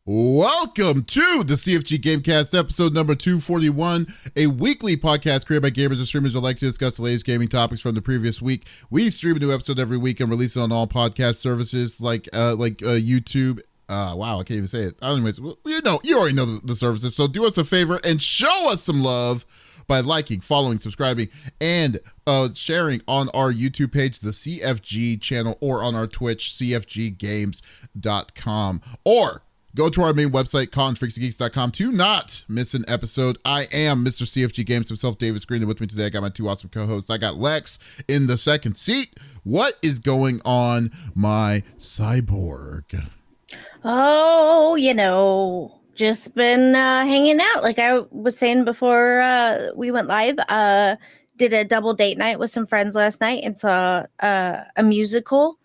Welcome to the CFG Game Cast, episode number 241, a weekly podcast created by gamers and streamers that like to discuss the latest gaming topics from the previous week. We stream a new episode every week and release it on all podcast services like YouTube. Wow, I can't even say it. Anyways, you already know the services, so do us a favor and show us some love by liking, following, subscribing, and sharing on our YouTube page, the CFG channel, or on our Twitch, cfggames.com, or go to our main website, conferencegeeks.com, to not miss an episode. I am Mr. CFG Games himself, Davies Green, and with me today I got my two awesome co-hosts. I got Lex in the second seat. What is going on, my cyborg? Oh, just been hanging out. Like I was saying before we went live, did a double date night with some friends last night and saw a musical.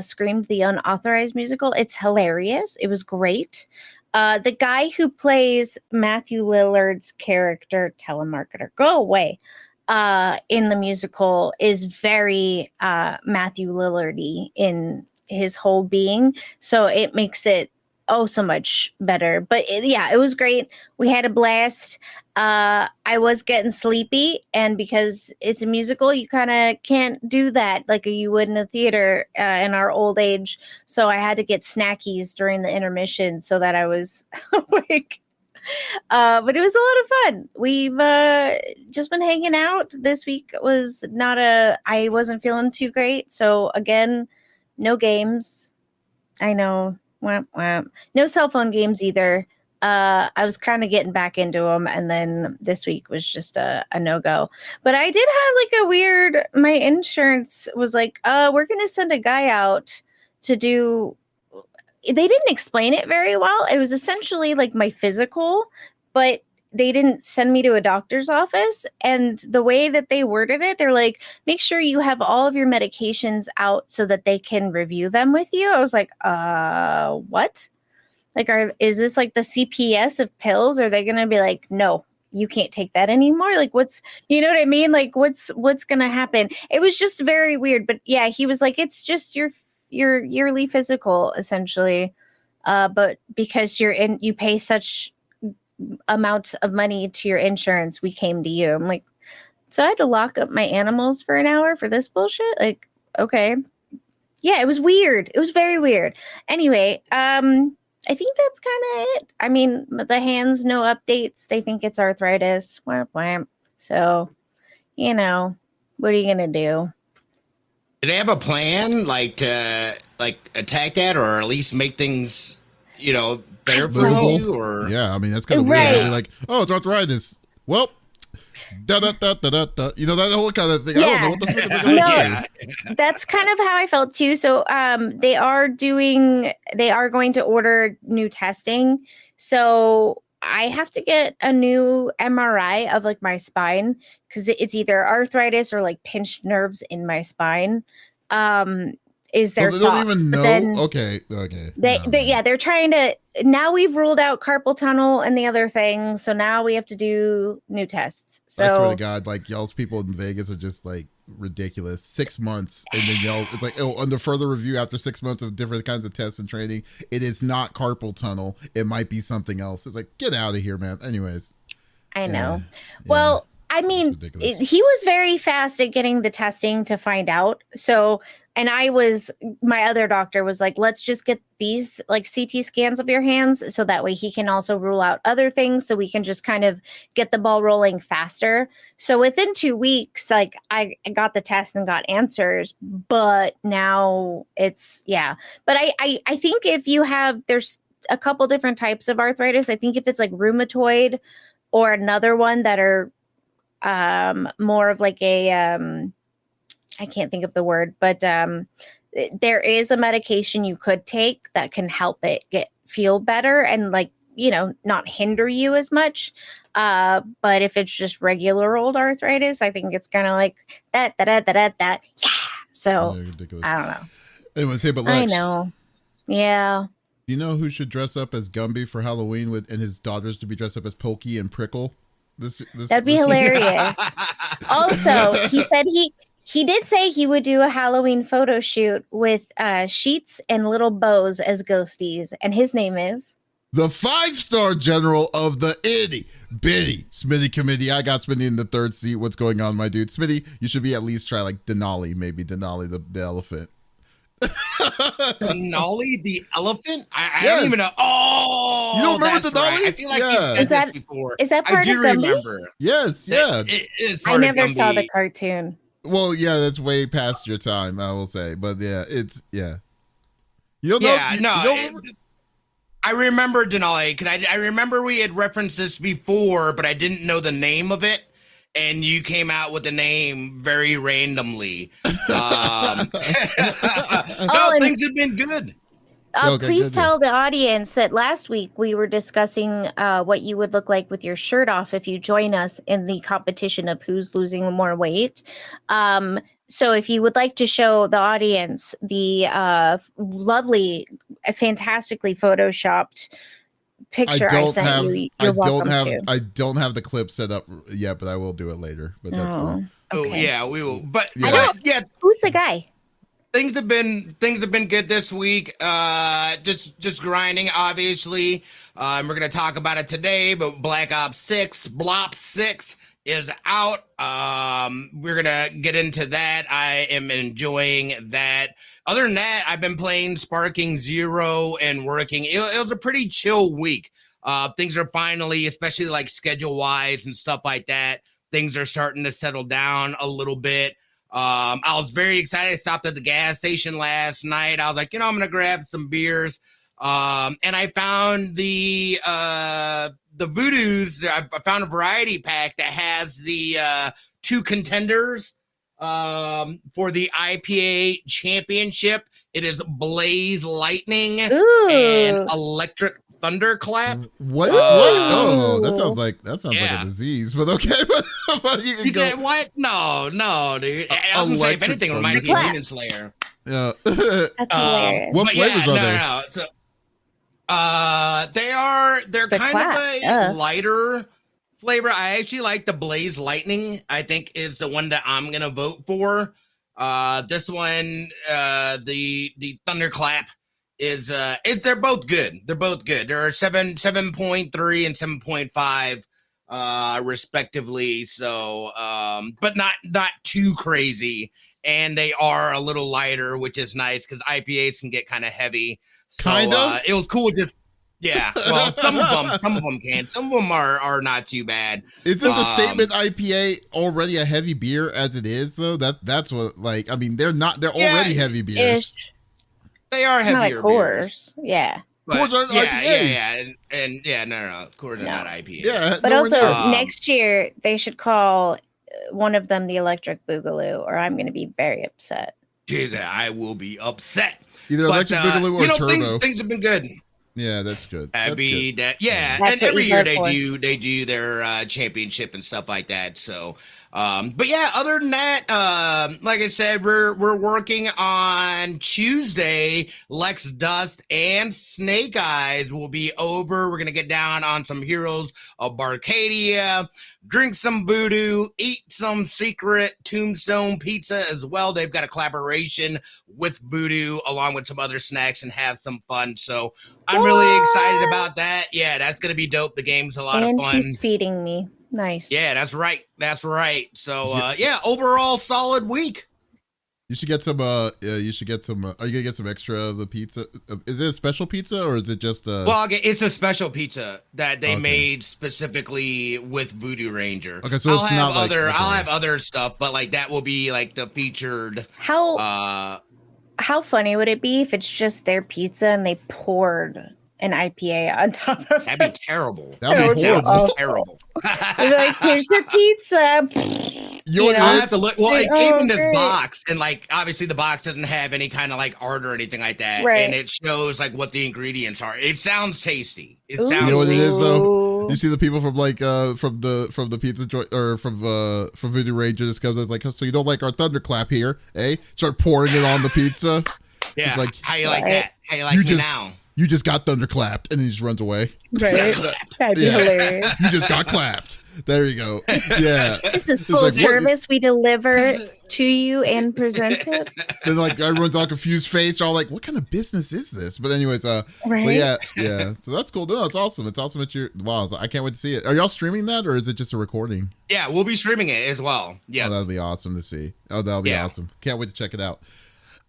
Screamed, the unauthorized musical. It's hilarious. It was great. The guy who plays Matthew Lillard's character, telemarketer, go away, in the musical is very Matthew Lillard-y in his whole being. So it makes it so much better. But it was great. We had a blast. I was getting sleepy, and because it's a musical, you kind of can't do that like you would in a theater in our old age. So I had to get snackies during the intermission so that I was awake. But it was a lot of fun. We've just been hanging out. This week was I wasn't feeling too great. So again, no games. I know. Womp, womp. No cell phone games either. I was kind of getting back into them, and then this week was just a no-go. But I did have my insurance was like, we're going to send a guy out to do, they didn't explain it very well. It was essentially like my physical, but they didn't send me to a doctor's office. And the way that they worded it, they're like, make sure you have all of your medications out so that they can review them with you. I was like, what? Like, is this like the CPS of pills? Are they going to be like, no, you can't take that anymore? Like, you know what I mean? Like, what's going to happen? It was just very weird. But yeah, he was like, it's just your yearly physical, essentially. But because you pay such amounts of money to your insurance, we came to you. I'm like, so I had to lock up my animals for an hour for this bullshit? Like, okay. Yeah, it was weird. It was very weird. Anyway, I think that's kind of it. I mean, the hands, no updates. They think it's arthritis. Whamp, whamp. So, what are you going to do? Do they have a plan, to attack that, or at least make things, better for you? Or yeah, I mean that's kind of weird. I'd be like, oh, it's arthritis. Well, that whole kind of thing. Yeah. I don't know what the fuck they're gonna do. That's kind of how I felt too. So they are going to order new testing. So I have to get a new MRI of my spine because it's either arthritis or pinched nerves in my spine. Is their thoughts. They don't even know. Then okay. They're trying to. Now we've ruled out carpal tunnel and the other thing, so now we have to do new tests. So I swear to God, y'all's people in Vegas are just ridiculous. 6 months, and then y'all, it's under further review after 6 months of different kinds of tests and training, it is not carpal tunnel. It might be something else. It's get out of here, man. Anyways, I know. Well, I mean, he was very fast at getting the testing to find out. So, and my other doctor was like, let's just get these CT scans of your hands so that way he can also rule out other things. So we can just kind of get the ball rolling faster. So within 2 weeks, I got the test and got answers, but now it's, But I think if you there's a couple different types of arthritis. I think if it's rheumatoid or another one that are more of I can't think of the word, but there is a medication you could take that can help it feel better and not hinder you as much. But if it's just regular old arthritis, I think it's kind of that. Yeah. So ridiculous. I don't know. Anyways, hey, but Lex, I know. Yeah. You know who should dress up as Gumby for Halloween and his daughters to be dressed up as Pokey and Prickle? That'd be hilarious. Also, he said he did say he would do a Halloween photo shoot with sheets and little bows as ghosties, and his name is the 5-star general of the itty bitty Smitty committee. I got Smitty in the third seat. What's going on, my dude? Smitty, you should be at least try like Denali, maybe Denali the elephant. Denali the elephant? I Yes. don't even know. Oh, You don't remember that's Denali? right. I feel like Yeah. you've said Is that- this before. Is that part I do of Gumby? remember. Yes, yeah. It is I part of never saw the Gumby. cartoon. Well, yeah, that's way past your time, I will say. But yeah, it's yeah. You don't know? Yeah, You no. don't remember? I remember Denali because I remember we had referenced this before, but I didn't know the name of it. And you came out with the name very randomly. No, and- things have been good. Okay, Please good, tell the audience that last week we were discussing what you would look like with your shirt off if you join us in the competition of who's losing more weight. So if you would like to show the audience the lovely, fantastically photoshopped picture I sent you, you're welcome to. I don't have the clip set up yet, but I will do it later. But that's cool. Oh Okay. yeah, we will. But Yeah. yeah, Who's the guy? things have been good this week. Just grinding, obviously. We're gonna talk about it today, but Black Ops 6, Blop 6 is out. We're gonna get into that. I am enjoying that. Other than that, I've been playing Sparking Zero and working. It was a pretty chill week. Things are finally, especially like schedule wise and stuff like that, things are starting to settle down a little bit. I was very excited. I stopped at the gas station last night. I was like, I'm gonna grab some beers. And I found the Voodoos. I found a variety pack that has the 2 contenders for the IPA championship. It is Blaze Lightning and Electric Thunderclap. What? Oh, that sounds like a disease. But okay, but you can He go. said, what? No, dude. I was gonna say, if anything, it reminds me of Demon Slayer. Yeah. That's hilarious. What flavors are they? No. So, they're The kind clap, of a lighter flavor. I actually like the Blaze Lightning. I think is the one that I'm gonna vote for. This one, the Thunderclap is they're both good. They're both good. There are 7.3 and 7.5 respectively. So but not too crazy. And they are a little lighter, which is nice because IPAs can get kind of heavy. So, Kind of. It was cool. Just well, some of them can. Some of them are not too bad. Isn't the statement IPA already a heavy beer as it is though? That's what they're not. They're already heavy beers. They are heavier Not like beers. Coors. Yeah. Coors aren't IPAs. And no, Coors are not IPAs. Yeah, But no, also, we're not. next year, they should call one of them the Electric Boogaloo, or I'm going to be very upset. Dude, I will be upset. Either Electric Boogaloo or Turbo. Things have been good. Yeah, that's good. That's good. That's and what every you year vote for. they do their championship and stuff like that. So, but yeah, other than that, like I said, we're working on Tuesday. Lex Dust and Snake Eyes will be over. We're gonna get down on some Heroes of Barcadia, drink some voodoo, eat some secret Tombstone pizza as well. They've got a collaboration with Voodoo along with some other snacks and have some fun. So I'm really excited about that. Yeah, that's going to be dope. The game's a lot of fun. And he's feeding me. Nice. Yeah, that's right. So overall solid week. You should get some. Are you gonna get some extra of the pizza? Is it a special pizza or is it just? Well, it's a special pizza that they made specifically with Voodoo Ranger. Okay, so it's not like I'll have other stuff, but like that will be like the featured. How funny would it be if it's just their pizza and they poured an IPA on top of That'd be terrible. That'd be horrible. Terrible. They're like, here's your pizza. I have to look. Well, it came in this great. box, and like obviously the box doesn't have any kind of like art or anything like that, Right. and it shows like what the ingredients are. It sounds tasty. It Ooh. sounds. You know what it is though? Ooh. You see the people from like from the pizza joint or from Voodoo Ranger just comes like, so you don't like our thunderclap here, eh? Start pouring it on the pizza. Yeah. It's like, How you like Right. that? How you like me now? You just got thunderclapped, and then he just runs away. Right. That'd be hilarious. You just got clapped. There you go. Yeah. This is It's full like, what- service. We deliver to you and present it. Then like everyone's all confused face. They're all like, "What kind of business is this?" But anyways, Right? but yeah. So that's cool. No, it's awesome. It's awesome that you're. Wow, I can't wait to see it. Are y'all streaming that or is it just a recording? Yeah, we'll be streaming it as well. Yes. Oh, that'll be awesome to see. Oh, that'll be awesome. Can't wait to check it out.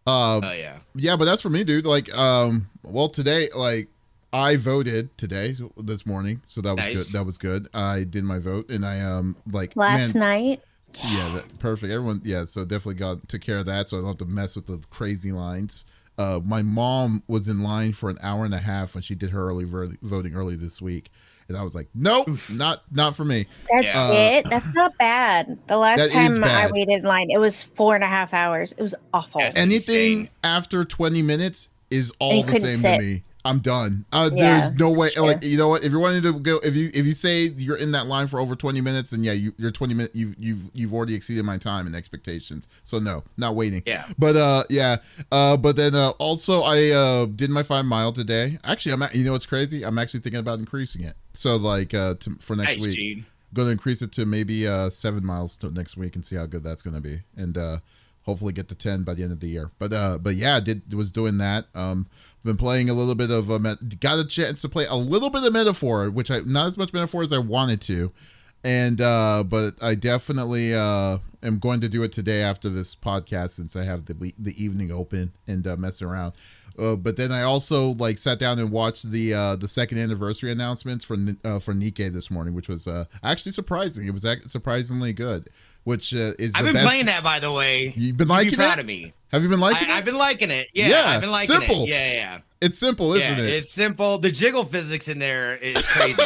Oh yeah. Yeah, but that's for me, dude. Like, well, today, like, I voted today, this morning, so that was Nice. good. That was good. I did my vote, and I like Last night. Yeah, perfect. Everyone, yeah. So definitely took care of that, so I don't have to mess with the crazy lines. My mom was in line for an hour and a half when she did her voting early this week, and I was like, nope, not for me. That's it. That's not bad. The last time I bad. waited in line, it was 4.5 hours. It was awful. Yes. Anything insane. after 20 minutes is all you the couldn't same sit. to me. I'm done. Yeah, There's no way. sure. Like, you know what? If you're wanting to go, if you say you're in that line for over 20 minutes, then yeah, you're 20 minutes. You've already exceeded my time and expectations. So no, not waiting. Yeah. But but then also I did my 5 mile today. Actually, you know what's crazy? I'm actually thinking about increasing it. So like for next Nice, week, Gene. going to increase it to maybe 7 miles to next week and see how good that's going to be, and hopefully get to 10 by the end of the year. But yeah, was doing that. Been playing a little bit of got a chance to play a little bit of Metaphor, which not as much Metaphor as I wanted to, and but I definitely am going to do it today after this podcast since I have the evening open and messing around. But then I also like sat down and watched the second anniversary announcements for Nikkei this morning, which was actually surprising. It was surprisingly good, which is I've the been best. playing that, by the way. You've been You'd liking be proud it? of me. Have you been liking it? I've been liking it. Yeah, Yeah, I've been liking simple. it. Yeah. It's simple, isn't Yeah, it? it's simple. The jiggle physics in there is crazy.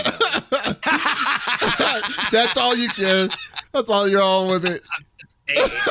That's all you care. That's all you're all with it.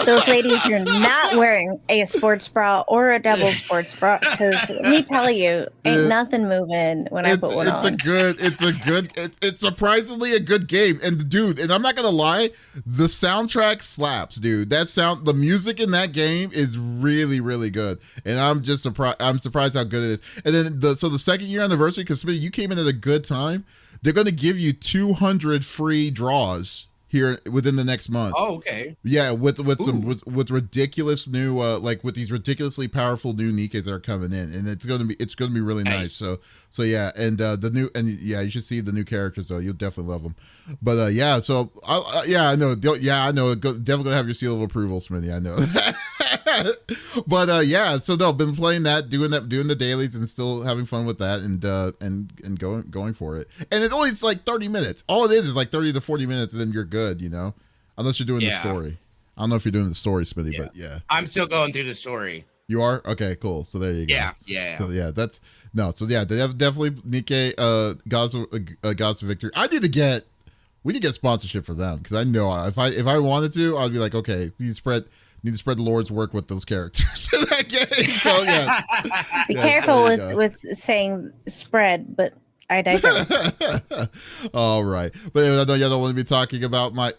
Those ladies are not wearing a sports bra or a double sports bra because let me tell you, ain't nothing moving when I put one on. It's surprisingly a good game. And dude, and I'm not gonna lie, the soundtrack slaps, dude. The music in that game is really, really good. And I'm just surprised. I'm surprised how good it is. And then the second year anniversary, because Smitty, you came in at a good time. They're gonna give you 200 free draws here within the next month. Oh, okay. Yeah, with ridiculous new with these ridiculously powerful new Nikes that are coming in, and it's gonna be really nice. So yeah, and you should see the new characters though. You'll definitely love them. But yeah, so I know. Yeah, I know. Definitely gonna have your seal of approval, Smitty. I know. But yeah, so no, been playing that, doing the dailies, and still having fun with that, and going for it. And it's like 30 minutes. All it is like 30 to 40 minutes, and then you're good, you know, unless you're doing the story. I don't know if you're doing the story, Smitty, but yeah. I'm still going through the story. You are? Okay, cool. So there you go. Yeah. So yeah, definitely Nikkei, Gods of Victory. We need to get sponsorship for them, because I know if I wanted to, I'd be like, okay, need to spread the Lord's work with those characters in that game. So yeah. Be careful with saying spread, but I digress. All right, but anyway, I know y'all don't want to be talking about my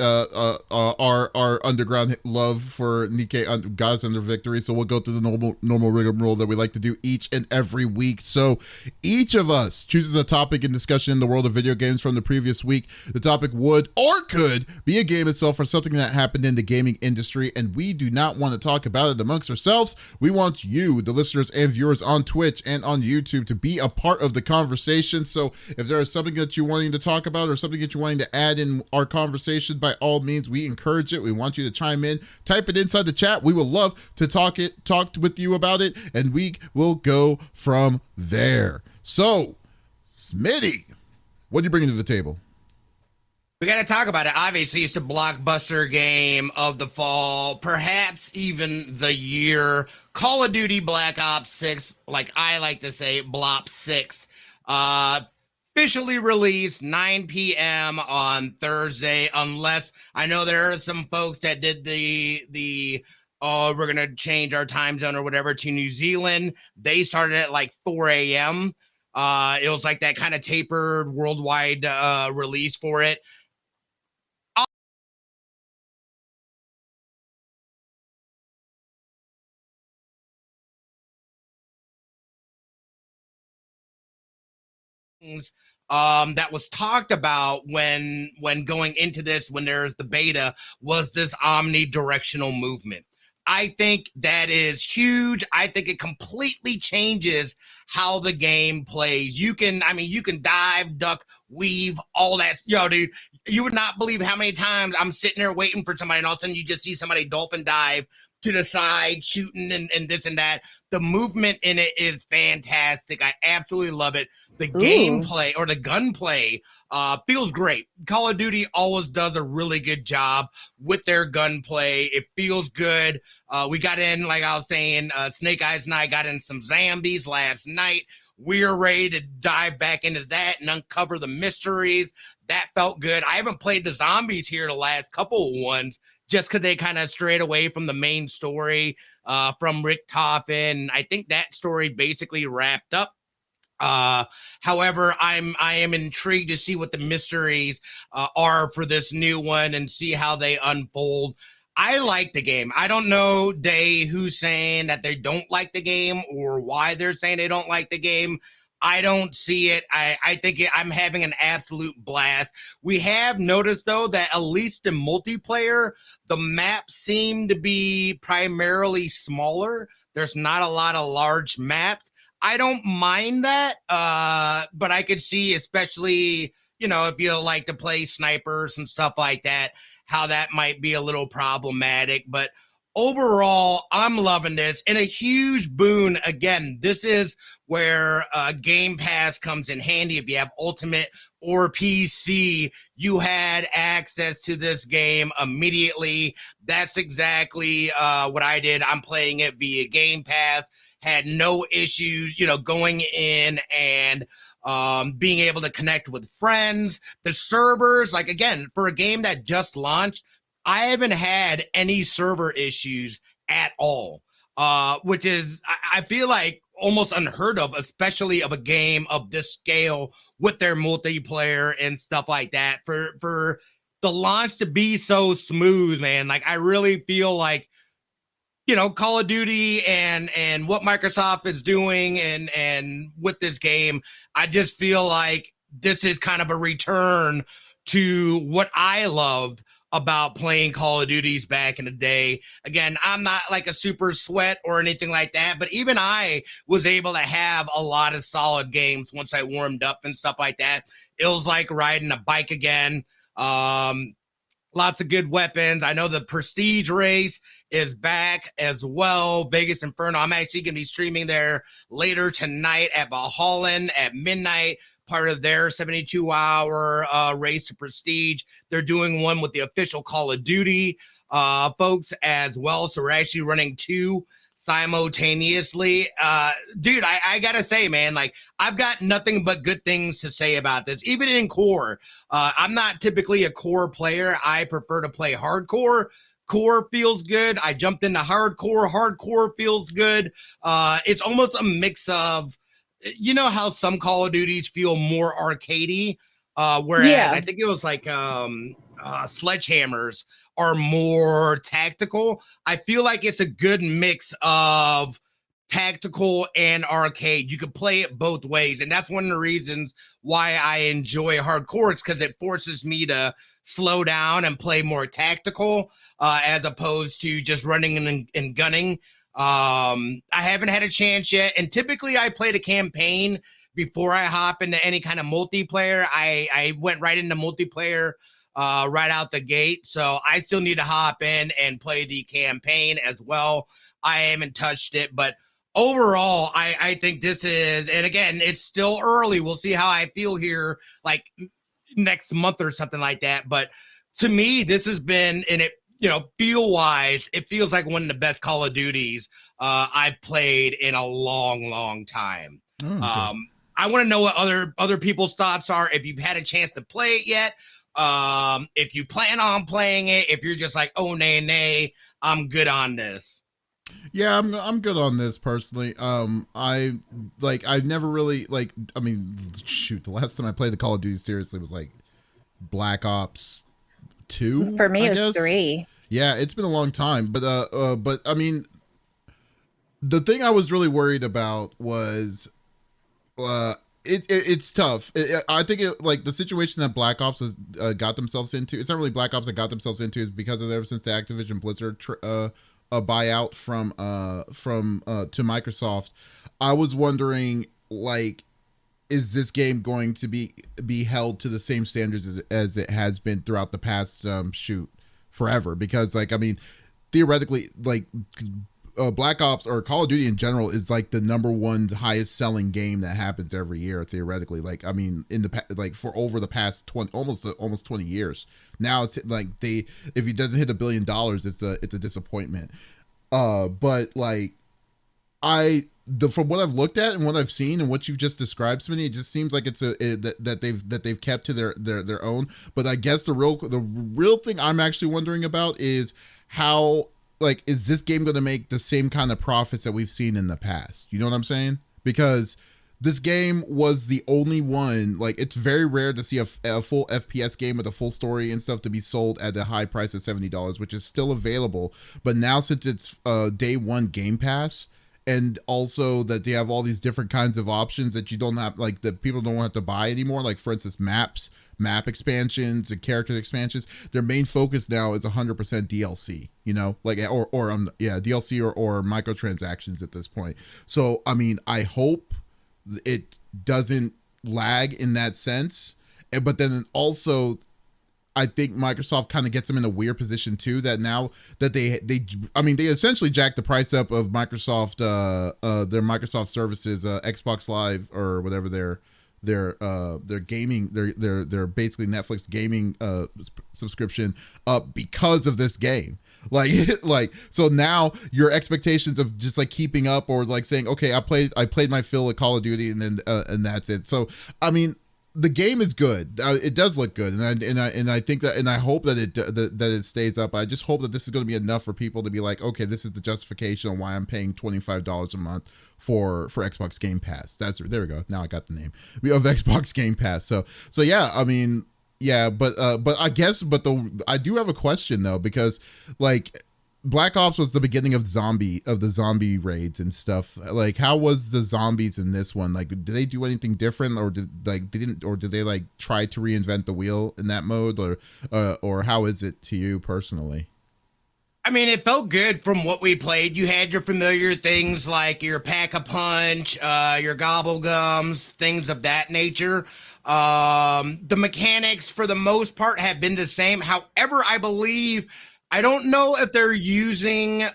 our underground love for Nikkei Gods Under Victory, so we'll go through the normal rigmarole that we like to do each and every week. So each of us chooses a topic in discussion in the world of video games from the previous week. The topic would or could be a game itself or something that happened in the gaming industry, and we do not want to talk about it amongst ourselves. We want you, the listeners and viewers on Twitch and on YouTube, to be a part of the conversation. So if there is something that you're wanting to talk about or something that you're wanting to add in our conversation, by all means, we encourage it. We want you to chime in, type it inside the chat. We would love to talk with you about it, and we will go from there. So, Smitty, what are you bringing to the table? We got to talk about it. Obviously, it's the blockbuster game of the fall, perhaps even the year. Call of Duty Black Ops 6, like I like to say, Blop 6. Officially released 9 p.m. on Thursday, unless I know there are some folks that did the we're going to change our time zone or whatever to New Zealand. They started at like 4 a.m. It was like that kind of tapered worldwide release for it. that was talked about when going into this, when there's the beta, was this omnidirectional movement. I think that is huge. I think it completely changes how the game plays. You can dive, duck, weave, all that. Dude, you would not believe how many times I'm sitting there waiting for somebody, and all of a sudden you just see somebody dolphin dive to the side, shooting and this and that. The movement in it is fantastic. I absolutely love it. The gameplay or the gunplay feels great. Call of Duty always does a really good job with their gunplay. It feels good. We got in, like I was saying, Snake Eyes and I got in some zombies last night. We're ready to dive back into that and uncover the mysteries. That felt good. I haven't played the zombies here the last couple of ones just because they kind of strayed away from the main story from Rick Toffin. I think that story basically wrapped up. However, I am intrigued to see what the mysteries are for this new one and see how they unfold. I like the game. I don't know, Day, who's saying that they don't like the game or why they're saying they don't like the game. I don't see it. I think I'm having an absolute blast. We have noticed, though, that at least in multiplayer, the maps seem to be primarily smaller. There's not a lot of large maps. I don't mind that, but I could see, especially, if you like to play snipers and stuff like that, how that might be a little problematic. But overall, I'm loving this. And a huge boon, again, this is where Game Pass comes in handy. If you have Ultimate or PC, you had access to this game immediately. That's exactly what I did. I'm playing it via Game Pass. Had no issues, going in and being able to connect with friends. The servers, like, again, for a game that just launched, I haven't had any server issues at all, which is, I feel like, almost unheard of, especially of a game of this scale with their multiplayer and stuff like that. For the launch to be so smooth, man, like, I really feel like, Call of Duty and what Microsoft is doing and with this game, I just feel like this is kind of a return to what I loved about playing Call of Duties back in the day. Again, I'm not like a super sweat or anything like that, but even I was able to have a lot of solid games once I warmed up and stuff like that. It was like riding a bike again. Lots of good weapons. I know the Prestige race is back as well. Vegas Inferno. I'm actually going to be streaming there later tonight at Valhalla at midnight, part of their 72-hour race to Prestige. They're doing one with the official Call of Duty folks as well. So we're actually running two simultaneously. Dude, I gotta say, man, like, I've got nothing but good things to say about this. Even in core, I'm not typically a core player. I prefer to play hardcore. Core feels good. I jumped into hardcore. Hardcore feels good. It's almost a mix of, how some Call of Duties feel more arcadey, whereas I think it was like Sledgehammers are more tactical. I feel like it's a good mix of tactical and arcade. You can play it both ways, and that's one of the reasons why I enjoy hardcore. It's because it forces me to slow down and play more tactical as opposed to just running and gunning. I haven't had a chance yet, and typically I play the campaign before I hop into any kind of multiplayer. I went right into multiplayer right out the gate, so I still need to hop in and play the campaign as well. I haven't touched it, but overall, I think this is, and again, it's still early. We'll see how I feel here, like next month or something like that. But to me, this has been, and it, feel wise, it feels like one of the best Call of Duties I've played in a long, long time. Oh, okay. I want to know what other people's thoughts are. If you've had a chance to play it yet, if you plan on playing it, if you're just like, oh, nay, I'm good on this. Yeah, I'm good on this personally. I've never really the last time I played the Call of Duty seriously was like Black Ops 2. For me, it was 3. Yeah, it's been a long time, but I mean, the thing I was really worried about was, It's tough. I think like the situation that Black Ops has got themselves into. It's not really Black Ops that got themselves into. Is because of ever since the Activision Blizzard a buyout from to Microsoft. I was wondering, like, is this game going to be held to the same standards as it has been throughout the past forever? Because, like, I mean, theoretically, like, Black Ops or Call of Duty in general is like the number one highest selling game that happens every year, theoretically. Like, I mean, for over the past 20 almost 20 years now, it's like if it doesn't hit $1 billion, it's a disappointment. But like, from what I've looked at and what I've seen and what you've just described, Smitty, it just seems like that they've kept to their own. But I guess the real thing I'm actually wondering about is how, like, is this game going to make the same kind of profits that we've seen in the past? You know what I'm saying? Because this game was the only one, like, it's very rare to see a full FPS game with a full story and stuff to be sold at a high price of $70, which is still available. But now, since it's day one Game Pass, and also that they have all these different kinds of options that you don't have, like, that people don't have to buy anymore, like, for instance, map expansions and character expansions, their main focus now is 100% DLC, you know, like, or DLC or microtransactions at this point. So, I mean, I hope it doesn't lag in that sense. But then also, I think Microsoft kind of gets them in a weird position too, that now that they essentially jacked the price up of Microsoft, their Microsoft services, Xbox Live or whatever their gaming, their basically Netflix gaming subscription up because of this game. Like so now your expectations of just like keeping up or like saying, okay, I played my fill of Call of Duty and then and that's it. So I mean, the game is good. It does look good, and I think that, and I hope that it stays up. I just hope that this is going to be enough for people to be like, okay, this is the justification on why I'm paying $25 a month for Xbox Game Pass. There we go. Now I got the name of Xbox Game Pass. So yeah, I mean, yeah, but I guess, I do have a question though, because like, Black Ops was the beginning of the zombie raids and stuff. Like, how was the zombies in this one? Like, did they do anything different, or did they like try to reinvent the wheel in that mode, or how is it to you personally? I mean, it felt good from what we played. You had your familiar things like your Pack-a-Punch, your Gobble Gums, things of that nature. The mechanics, for the most part, have been the same. However, I don't know if they're using like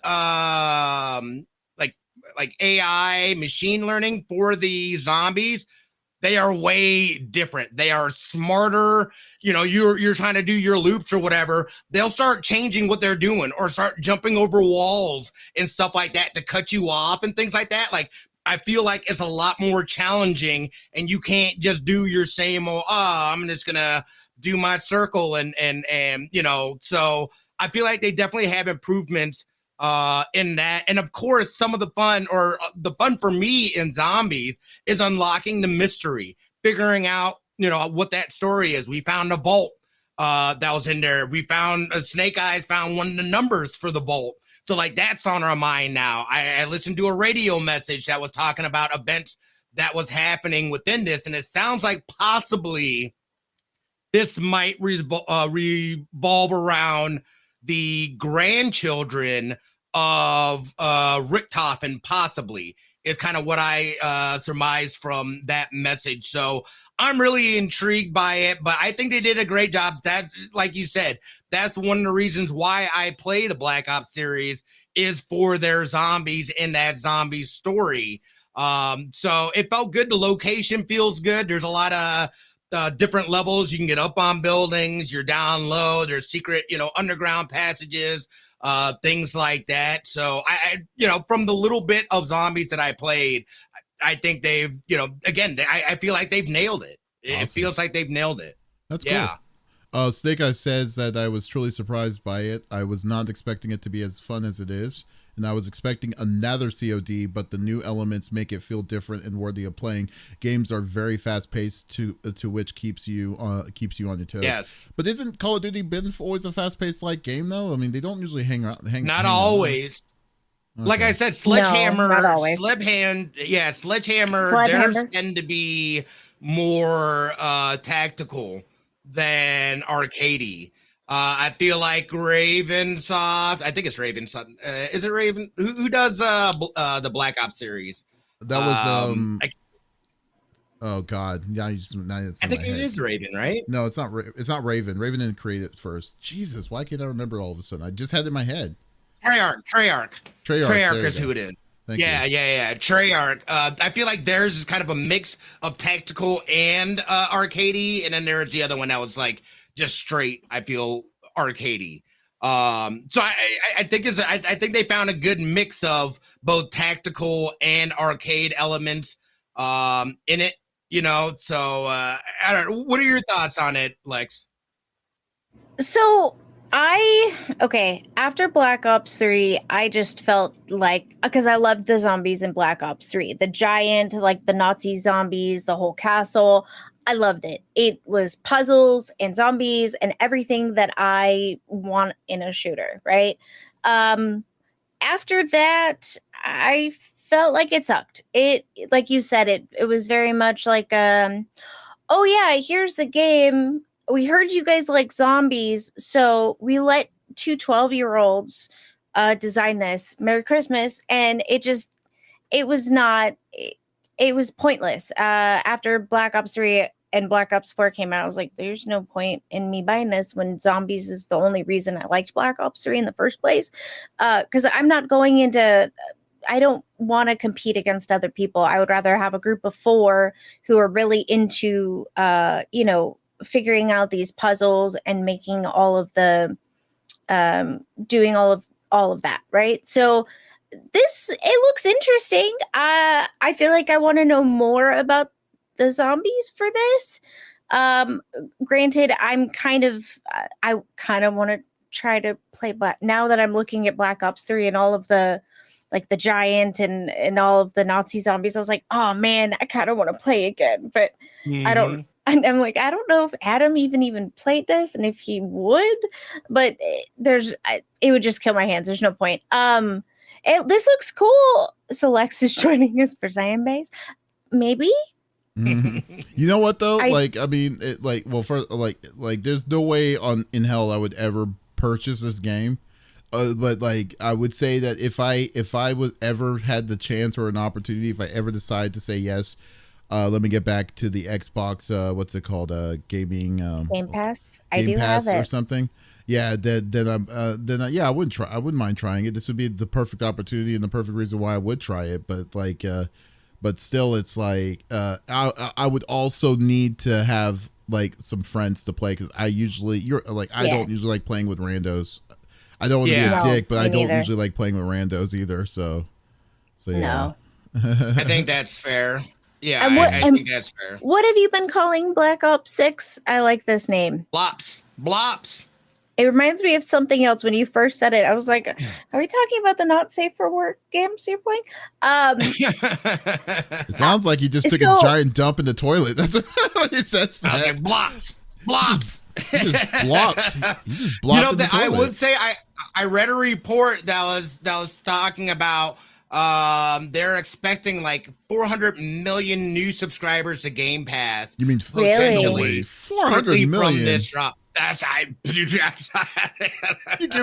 AI machine learning for the zombies. They are way different. They are smarter. You know, you're trying to do your loops or whatever. They'll start changing what they're doing or start jumping over walls and stuff like that to cut you off and things like that. Like, I feel like it's a lot more challenging, and you can't just do your same old, I'm just gonna do my circle and you know, so I feel like they definitely have improvements in that. And of course, some of the fun for me in zombies is unlocking the mystery, figuring out, you know, what that story is. We found a vault that was in there. We found Snake Eyes found one of the numbers for the vault. So like, that's on our mind now. I listened to a radio message that was talking about events that was happening within this. And it sounds like possibly this might revolve around the grandchildren of Richtofen, possibly, is kind of what I surmised from that message. So I'm really intrigued by it, but I think they did a great job. That, like you said, that's one of the reasons why I play the Black Ops series, is for their zombies in that zombie story. So it felt good. The location feels good. There's a lot of different levels. You can get up on buildings, you're down low, there's secret, you know, underground passages, things like that. So I you know, from the little bit of zombies that I played, I think they've, you know, again, I feel like they've nailed it. Awesome. It feels like they've nailed it. That's cool. Snake Eyes says that I was truly surprised by it. I was not expecting it to be as fun as it is, and I was expecting another COD, but the new elements make it feel different and worthy of playing. Games are very fast paced, to which keeps you on your toes. Yes, but isn't Call of Duty been always a fast paced like game though? I mean, they don't usually hang around. Not always. Like Okay. I said, Sledgehammer, not always. Sledgehammer, theirs Sledgehammer. tend to be more tactical than arcadey. I feel like Ravensoft, I think it's Ravensoft. Is it Raven? Who does the Black Ops series? That was I, oh God, now it's I think it is Raven, right? No, it's not. It's not Raven. Raven didn't create it first. Jesus, why can't I remember all of a sudden? I just had it in my head. Treyarch is who it is. Thank Yeah. Treyarch. I feel like theirs is kind of a mix of tactical and arcadey, and then there's the other one that was like just straight. I feel arcadey. So I think I think they found a good mix of both tactical and arcade elements in it. You know, so I don't know. What are your thoughts on it, Lex? So after Black Ops 3, I just felt like, because I loved the zombies in Black Ops 3, the giant, like the Nazi zombies, the whole castle. I loved it. It was puzzles and zombies and everything that I want in a shooter, right? After that, I felt like it sucked. It, like you said, it was very much like, oh yeah, here's the game. We heard you guys like zombies, so we let two 12-year-olds design this. Merry Christmas. And it was pointless. After Black Ops 3 and Black Ops 4 came out, I was like, there's no point in me buying this when zombies is the only reason I liked Black Ops 3 in the first place. Because I'm not going into... I don't want to compete against other people. I would rather have a group of 4 who are really into, figuring out these puzzles and making all of the, doing all of that, right? So it looks interesting. I feel like I want to know more about the zombies for this. Granted, I kind of want to try to play now that I'm looking at Black Ops 3 and all of the, like the giant and all of the Nazi zombies. I was like, oh man, I kind of want to play again, but I don't. And I'm like, I don't know if Adam even played this and if he would, but it would just kill my hands. There's no point. This looks cool. So Lex is joining us for Zion Base. Maybe. Mm-hmm. You know what though? There's no way in hell I would ever purchase this game. But like, I would say that if I was ever had the chance or an opportunity, if I ever decide to say yes, let me get back to the Xbox. What's it called? Gaming Game Pass. Game Pass or something. Yeah. I wouldn't try. I wouldn't mind trying it. This would be the perfect opportunity and the perfect reason why I would try it. But like, but still, it's like I would also need to have like some friends to play because I don't usually like playing with randos. I don't want to be a dick, but I don't usually like playing with randos either. So yeah. No. I think that's fair. Yeah, I think that's fair. What have you been calling Black Ops 6? I like this name. Blops. It reminds me of something else. When you first said it, I was like, are we talking about the not safe for work games you're playing? It sounds like he just took a giant dump in the toilet. That's what it says. I was like, blops. He just blocked. I would say I read a report that was talking about they're expecting like 400 million new subscribers to Game Pass. You mean potentially 400 million from this drop? That's you give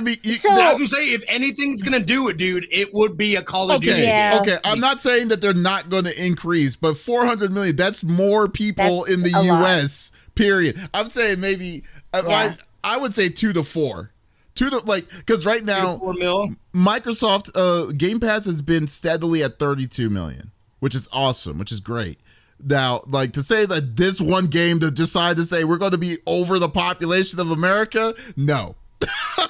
me. I would say if anything's gonna do it, dude, it would be a Call of Duty. Yeah. Okay, I'm not saying that they're not going to increase, but 400 million, that's more people in the US. Lot. Period. I'm saying maybe I would say 2 to 4. Because right now Microsoft Game Pass has been steadily at 32 million, which is awesome, which is great. Now, like to say that this one game to decide to say we're going to be over the population of America, no.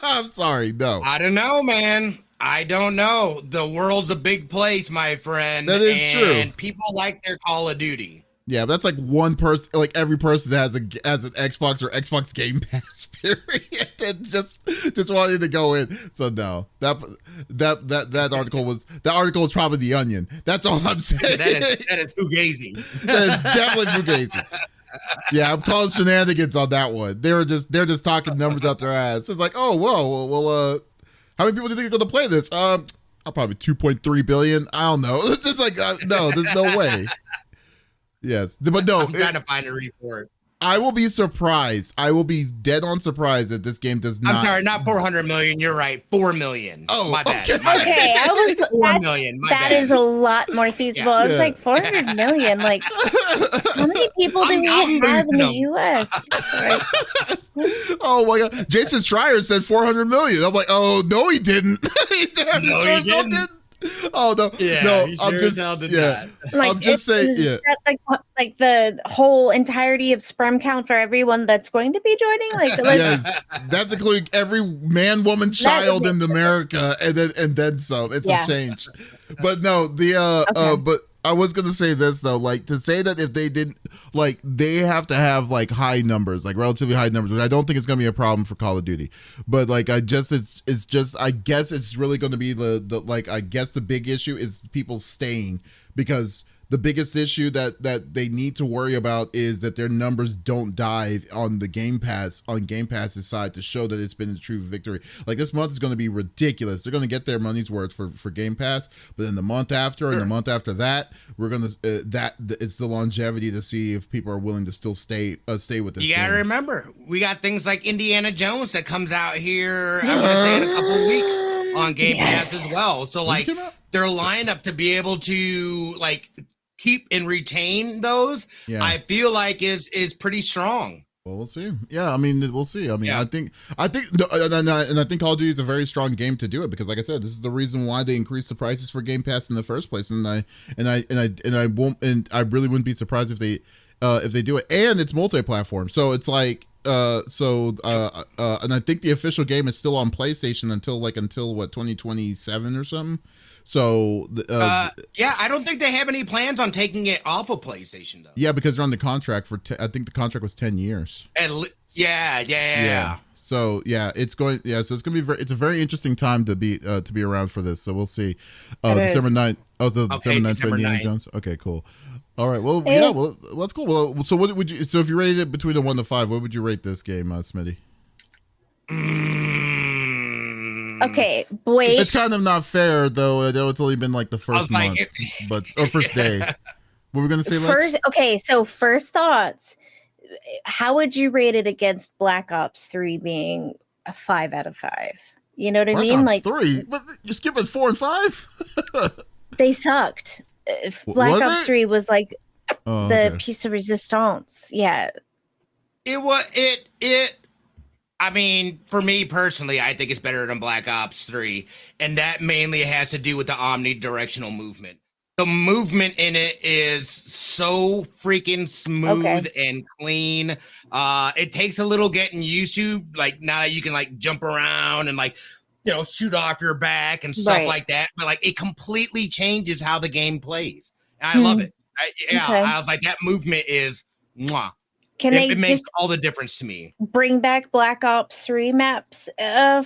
I'm sorry, no. I don't know, man. I don't know. The world's a big place, my friend. That is true. And people like their Call of Duty. Yeah, but that's like one person, like every person that has an Xbox or Xbox Game Pass, period. And just wanted to go in. So no, that article was probably the Onion. That's all I'm saying. That is fugazi. That is definitely fugazi. Yeah, I'm calling shenanigans on that one. They're just talking numbers out their ass. It's like, oh, whoa, well, how many people do you think are going to play this? Probably 2.3 billion. I don't know. It's just like no, there's no way. Yes, but no. I'm trying to find a report. I will be surprised. I will be dead on surprised that this game does not. I'm sorry, not 400 million. You're right, 4 million. Oh, my bad. okay. My bad. Okay, I was 4 million. That is a lot more feasible. I was like 400 million. Like, how many people do we have in the U.S.? Oh my God, Jason Schreier said 400 million. I'm like, oh no, he didn't. He didn't. Oh no, yeah, no, I'm just Like, I'm just saying, is that like the whole entirety of sperm count for everyone that's going to be joining. Like yes, that's including every man, woman, child in America, and then some. It's a change, but no, but I was gonna say this though, like to say that if they didn't, like they have to have like high numbers, like relatively high numbers, which I don't think it's gonna be a problem for Call of Duty. But like it's just I guess it's really gonna be the like I guess the big issue is people staying, because the biggest issue that they need to worry about is that their numbers don't dive on the Game Pass, on Game Pass's side, to show that it's been a true victory. Like this month is going to be ridiculous. They're going to get their money's worth for Game Pass, but then the month after and the month after that, we're going to it's the longevity to see if people are willing to still stay with this. You gotta remember, we got things like Indiana Jones that comes out here, I want to say, in a couple of weeks on Game Pass as well. So like their lineup to be able to like keep and retain those, I feel like is pretty strong. Well, we'll see. Yeah, I mean, we'll see. I mean, I think, and I think Call of Duty is a very strong game to do it, because, like I said, this is the reason why they increased the prices for Game Pass in the first place, and I really wouldn't be surprised if they do it, and it's multi-platform, so it's like. And I think the official game is still on PlayStation until what, 2027 or something. So I don't think they have any plans on taking it off of PlayStation though. Yeah, because they're on the contract for I think the contract was 10 years. Yeah. So it's going. Yeah, so it's gonna be it's a very interesting time to be around for this. So we'll see. December 9th. Oh, so December 9th for Indiana Jones. Okay, cool. All right. Well, well, that's cool. Well, so what would you? So if you rated it between a 1 to 5, what would you rate this game, Smitty? Okay, wait. It's kind of not fair, though. I know it's only been like the first month, or first day. What were we gonna say? So first thoughts. How would you rate it against Black Ops 3 being a 5 out of 5? You know what I mean? Like 3, but you're skipping 4 and 5. They sucked. Black Ops 3 was like piece of resistance. Yeah. I mean, for me personally, I think it's better than Black Ops 3. And that mainly has to do with the omnidirectional movement. The movement in it is so freaking smooth and clean. It takes a little getting used to. Like now you can like jump around and like, shoot off your back and stuff like that. But like it completely changes how the game plays. And I love it. I was like, that movement is mwah. It makes all the difference to me. Bring back Black Ops 3 maps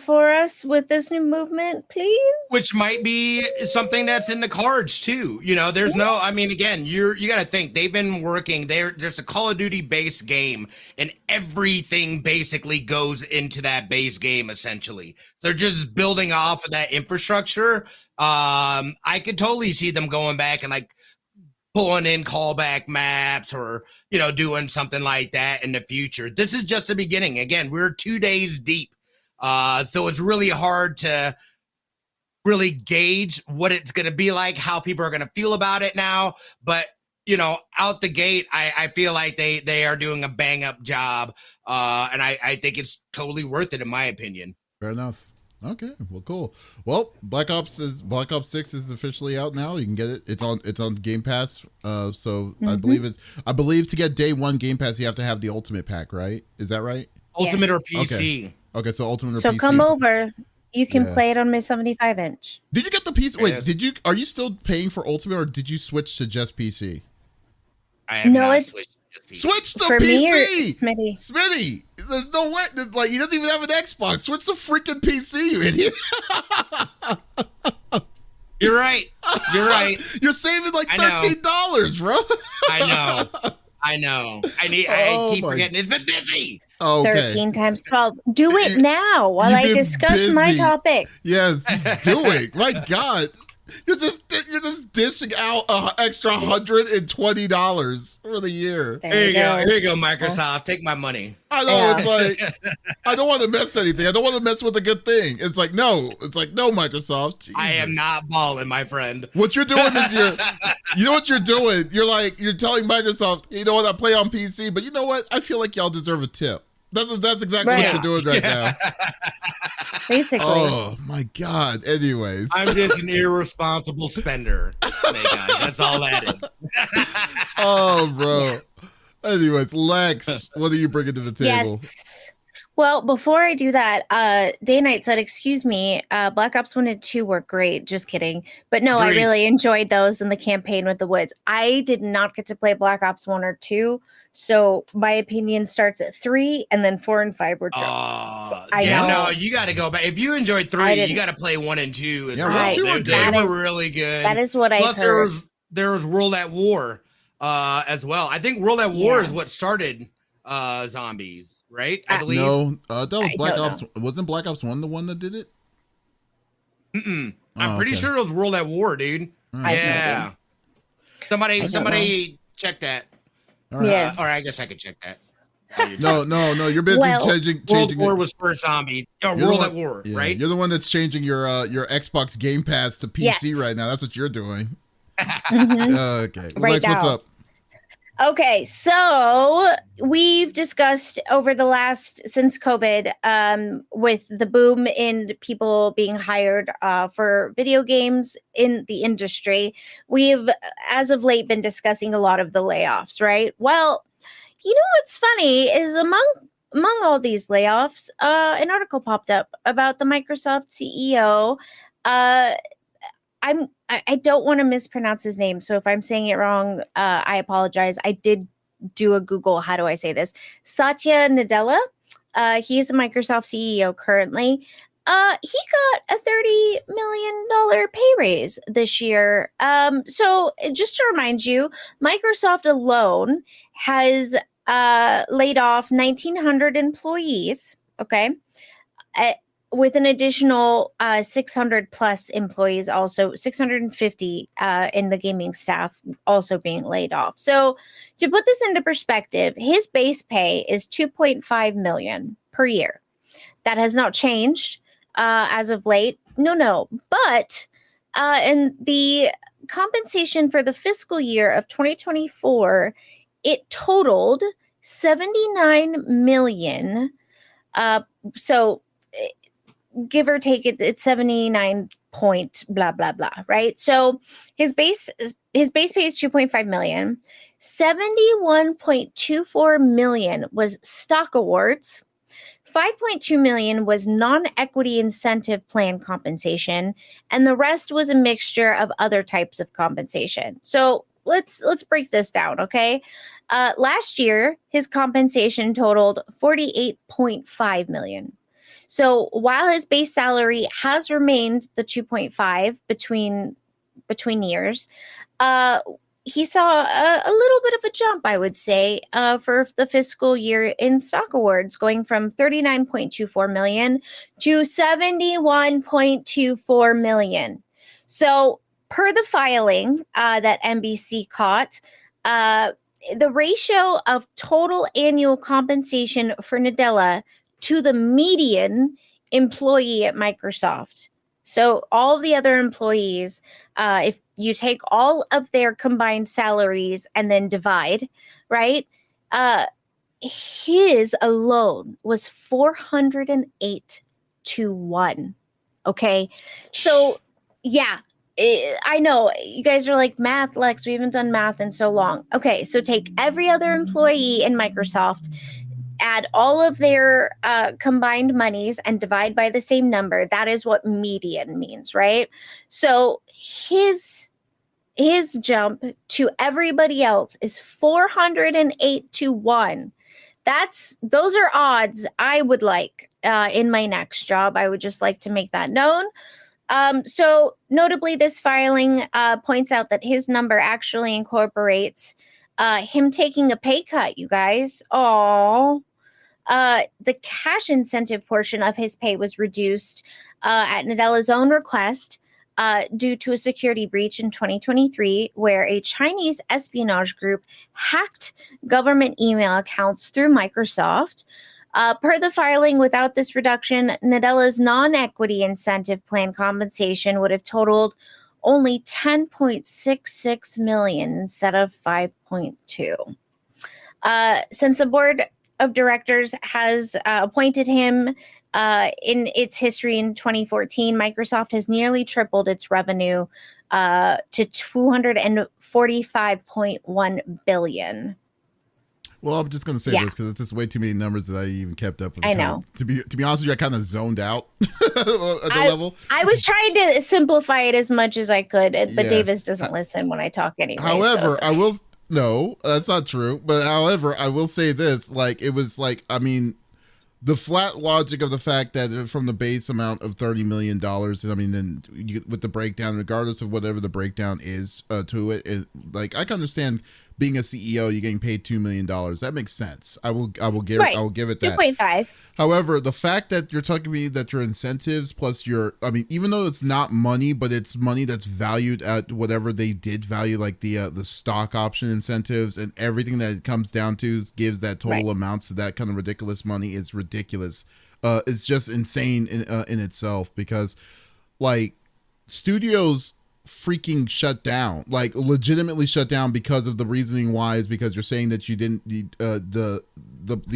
for us with this new movement, please? Which might be something that's in the cards too. There's again, you got to think they've been working there. There's a Call of Duty base game and everything basically goes into that base game essentially. They're just building off of that infrastructure. I could totally see them going back and like pulling in callback maps or, doing something like that in the future. This is just the beginning. Again, we're 2 days deep. So it's really hard to really gauge what it's going to be like, how people are going to feel about it now. But, out the gate, I feel like they are doing a bang up job. And I think it's totally worth it in my opinion. Fair enough. Okay, well, cool. Well, Black Ops 6 is officially out now. You can get it. It's on Game Pass. So I believe to get day one Game Pass, you have to have the Ultimate Pack, right? Is that right? Ultimate or PC. Okay, so Ultimate or PC. So come over. You can play it on my 75-inch. Did you get the PC? Wait, are you still paying for Ultimate, or did you switch to just PC? I have not switched. Switch to for PC, me Smitty. There's no way. Like, he doesn't even have an Xbox. Switch to freaking PC, you idiot. You're right. You're saving like $13, bro. I know. I keep forgetting. It's been busy. Oh, okay. 13 times 12. Do it now while You've I been discuss my busy. topic. Yes, just do it. My God. You're just dishing out an extra $120 for the year. Here you go. Here you go, Microsoft. Take my money. I know, it's like, I don't want to miss anything. I don't want to mess with a good thing. It's like, no, Microsoft. Jesus. I am not balling, my friend. What you're doing is you know what you're doing? You're telling Microsoft, you know what, I play on PC, but you know what? I feel like y'all deserve a tip. That's exactly what you're doing right now. Basically. Oh my God. Anyways. I'm just an irresponsible spender. That's all that is. Oh, bro. Anyways, Lex, what are you bringing to the table? Yes. Well, before I do that, Day Knight said, excuse me, Black Ops 1 and 2 were great. Just kidding. But no, I really enjoyed those in the campaign with the woods. I did not get to play Black Ops 1 or 2. So my opinion starts at 3, and then 4 and 5 were dropped. I know. No, you got to go back. If you enjoyed 3, you got to play 1 and 2. Yeah, they were really good. That is what I heard. Plus, there was World at War as well. I think World at War is what started zombies, right? I believe. No, that was Black Ops. Wasn't Black Ops 1 the one that did it? I'm pretty sure it was World at War, dude. Yeah. Somebody check that. Right. Yeah. Or I guess I could check that. No. You're busy changing. World War was first zombies. World at War, right? You're the one that's changing your Xbox Game Pass to PC right now. That's what you're doing. Okay. Well, Lex, what's up? Okay, so we've discussed over the since COVID, with the boom in people being hired for video games in the industry, we've, as of late, been discussing a lot of the layoffs, right? Well, you know what's funny is among all these layoffs, an article popped up about the Microsoft CEO. I don't want to mispronounce his name, so if I'm saying it wrong, I apologize. I did do a Google. How do I say this? Satya Nadella. He is a Microsoft CEO currently. He got a $30 million pay raise this year. So just to remind you, Microsoft alone has laid off 1,900 employees. Okay. With an additional 600 plus employees, also 650 in the gaming staff also being laid off. So to put this into perspective, his base pay is $2.5 million per year. That has not changed as of late. No. But in the compensation for the fiscal year of 2024, it totaled $79 million. So give or take, it's 79 point blah blah blah, right? So his base pay is 2.5 million. 71.24 million was stock awards. 5.2 million was non-equity incentive plan compensation, and the rest was a mixture of other types of compensation. So let's break this down, okay? Last year, his compensation totaled 48.5 million. So while his base salary has remained the 2.5 between years, he saw a little bit of a jump, I would say, for the fiscal year in stock awards, going from 39.24 million to 71.24 million. So per the filing that NBC caught, the ratio of total annual compensation for Nadella to the median employee at Microsoft. So all the other employees, if you take all of their combined salaries and then divide, right? His alone was 408 to 1. Okay. So yeah, I know you guys are like, math, Lex, we haven't done math in so long. Okay. So take every other employee in Microsoft, add all of their combined monies and divide by the same number. That is what median means, right? So his jump to everybody else is 408 to 1. Those are odds I would like in my next job. I would just like to make that known. So notably, this filing points out that his number actually incorporates him taking a pay cut, you guys. Aww. The cash incentive portion of his pay was reduced at Nadella's own request due to a security breach in 2023, where a Chinese espionage group hacked government email accounts through Microsoft. Per the filing, without this reduction, Nadella's non-equity incentive plan compensation would have totaled only $10.66 million instead of $5.2. Since the board of directors has appointed him in its history in 2014, Microsoft has nearly tripled its revenue to $245.1 billion. Well, I'm just going to say this because it's just way too many numbers that I even kept up with. I know. To be honest with you, I kind of zoned out at the level. I was trying to simplify it as much as I could, but Davis doesn't listen when I talk anyway. However, I will... No, that's not true. But however, I will say this, it was the flat logic of the fact that from the base amount of $30 million, then with the breakdown, regardless of whatever the breakdown is to it, I can understand being a CEO, you're getting paid $2 million. That makes sense. I will give it that. 2.5. However, the fact that you're talking to me that your incentives plus even though it's not money, but it's money that's valued at whatever they did value, like the stock option incentives and everything that it comes down to gives that total amount. So that kind of ridiculous money is ridiculous. It's just insane in itself because studios freaking shut down, legitimately shut down because of the reasoning why is because you're saying that you didn't the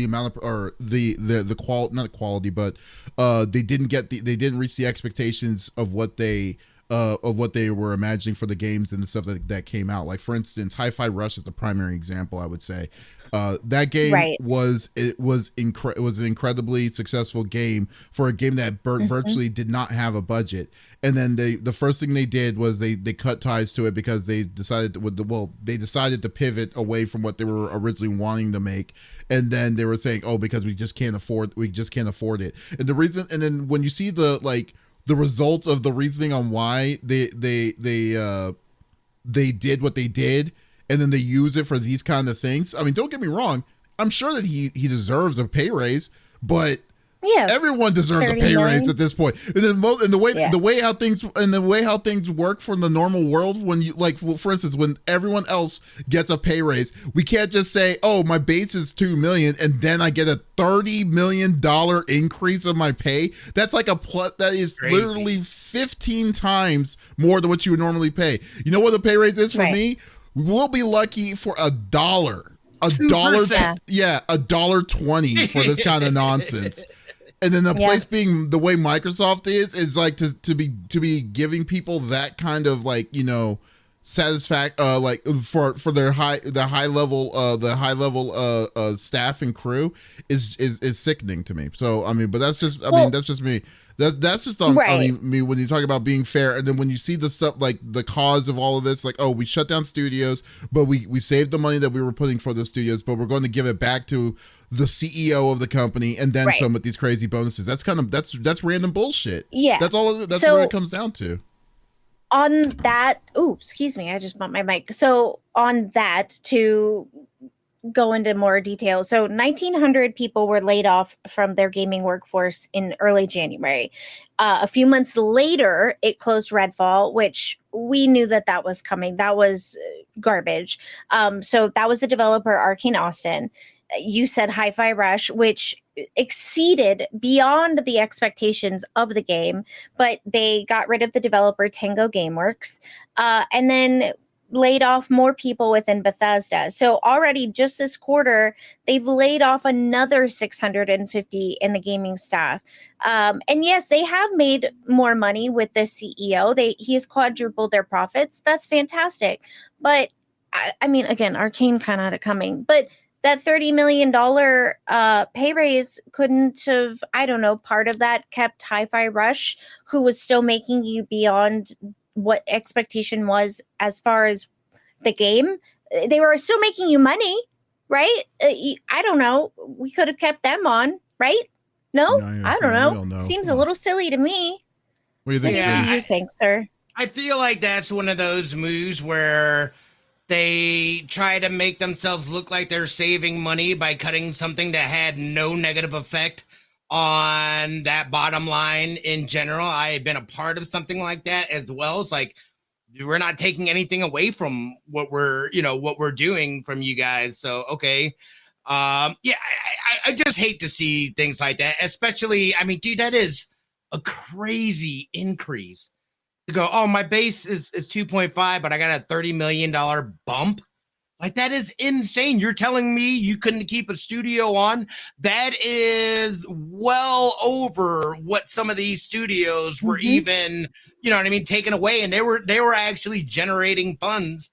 amount of or the quality, not quality, but they didn't reach the expectations of what they were imagining for the games and the stuff that came out. Like for instance, Hi-Fi Rush is the primary example, I would say. That game was an incredibly successful game for a game that virtually did not have a budget. And then the first thing they did was they cut ties to it because they decided to pivot away from what they were originally wanting to make. And then they were saying, oh, because we just can't afford it. And the reason, and then when you see the results of the reasoning on why they did what they did, and then they use it for these kind of things. I mean, don't get me wrong. I'm sure that he deserves a pay raise, but everyone deserves a pay raise at this point. And then the way how things work from the normal world, when you for instance, when everyone else gets a pay raise, we can't just say, "Oh, my base is $2 million, and then I get a $30 million increase of my pay." That's that is crazy. Literally 15 times more than what you would normally pay. You know what the pay raise is for me? We'll be lucky for $1. $1.20 for this kind of nonsense. And then the place being the way Microsoft is to be giving people that kind of satisfaction, for their high level staff and crew is sickening to me. So but that's just that's just me. That's just on me when you talk about being fair, and then when you see the stuff the cause of all of this, we shut down studios, but we saved the money that we were putting for the studios, but we're going to give it back to the CEO of the company and then some with these crazy bonuses. That's that's random bullshit. Yeah, that's all. That's where it comes down to. On that, excuse me, I just bumped my mic. So on that, to go into more detail. So 1,900 people were laid off from their gaming workforce in early January. A few months later, it closed Redfall, which we knew that was coming. That was garbage. So that was the developer Arcane Austin. You said Hi-Fi Rush, which exceeded beyond the expectations of the game, but they got rid of the developer Tango Gameworks. And then laid off more people within Bethesda. So already just this quarter, they've laid off another 650 in the gaming staff. And yes, they have made more money with the CEO. He has quadrupled their profits. That's fantastic. But I mean, again, Arcane kind of had it coming, but that $30 million pay raise couldn't have, part of that kept Hi-Fi Rush, who was still making you beyond what expectation was as far as the game. They were still making you money, right? I don't know. We could have kept them on, right? No, I don't know. Seems a little silly to me. What do you think? What do you think, sir? I feel like that's one of those moves where They try to make themselves look like they're saving money by cutting something that had no negative effect on that bottom line in general. I have been a part of something like that as well. It's like, we're not taking anything away from what we're doing from you guys. So, okay. Yeah, I just hate to see things like that, especially, I mean, dude, that is a crazy increase to go, oh, my base is 2.5, but I got a $30 million bump. Like, that is insane. You're telling me you couldn't keep a studio on? That is well over what some of these studios were even, you know what I mean, taken away. And they were actually generating funds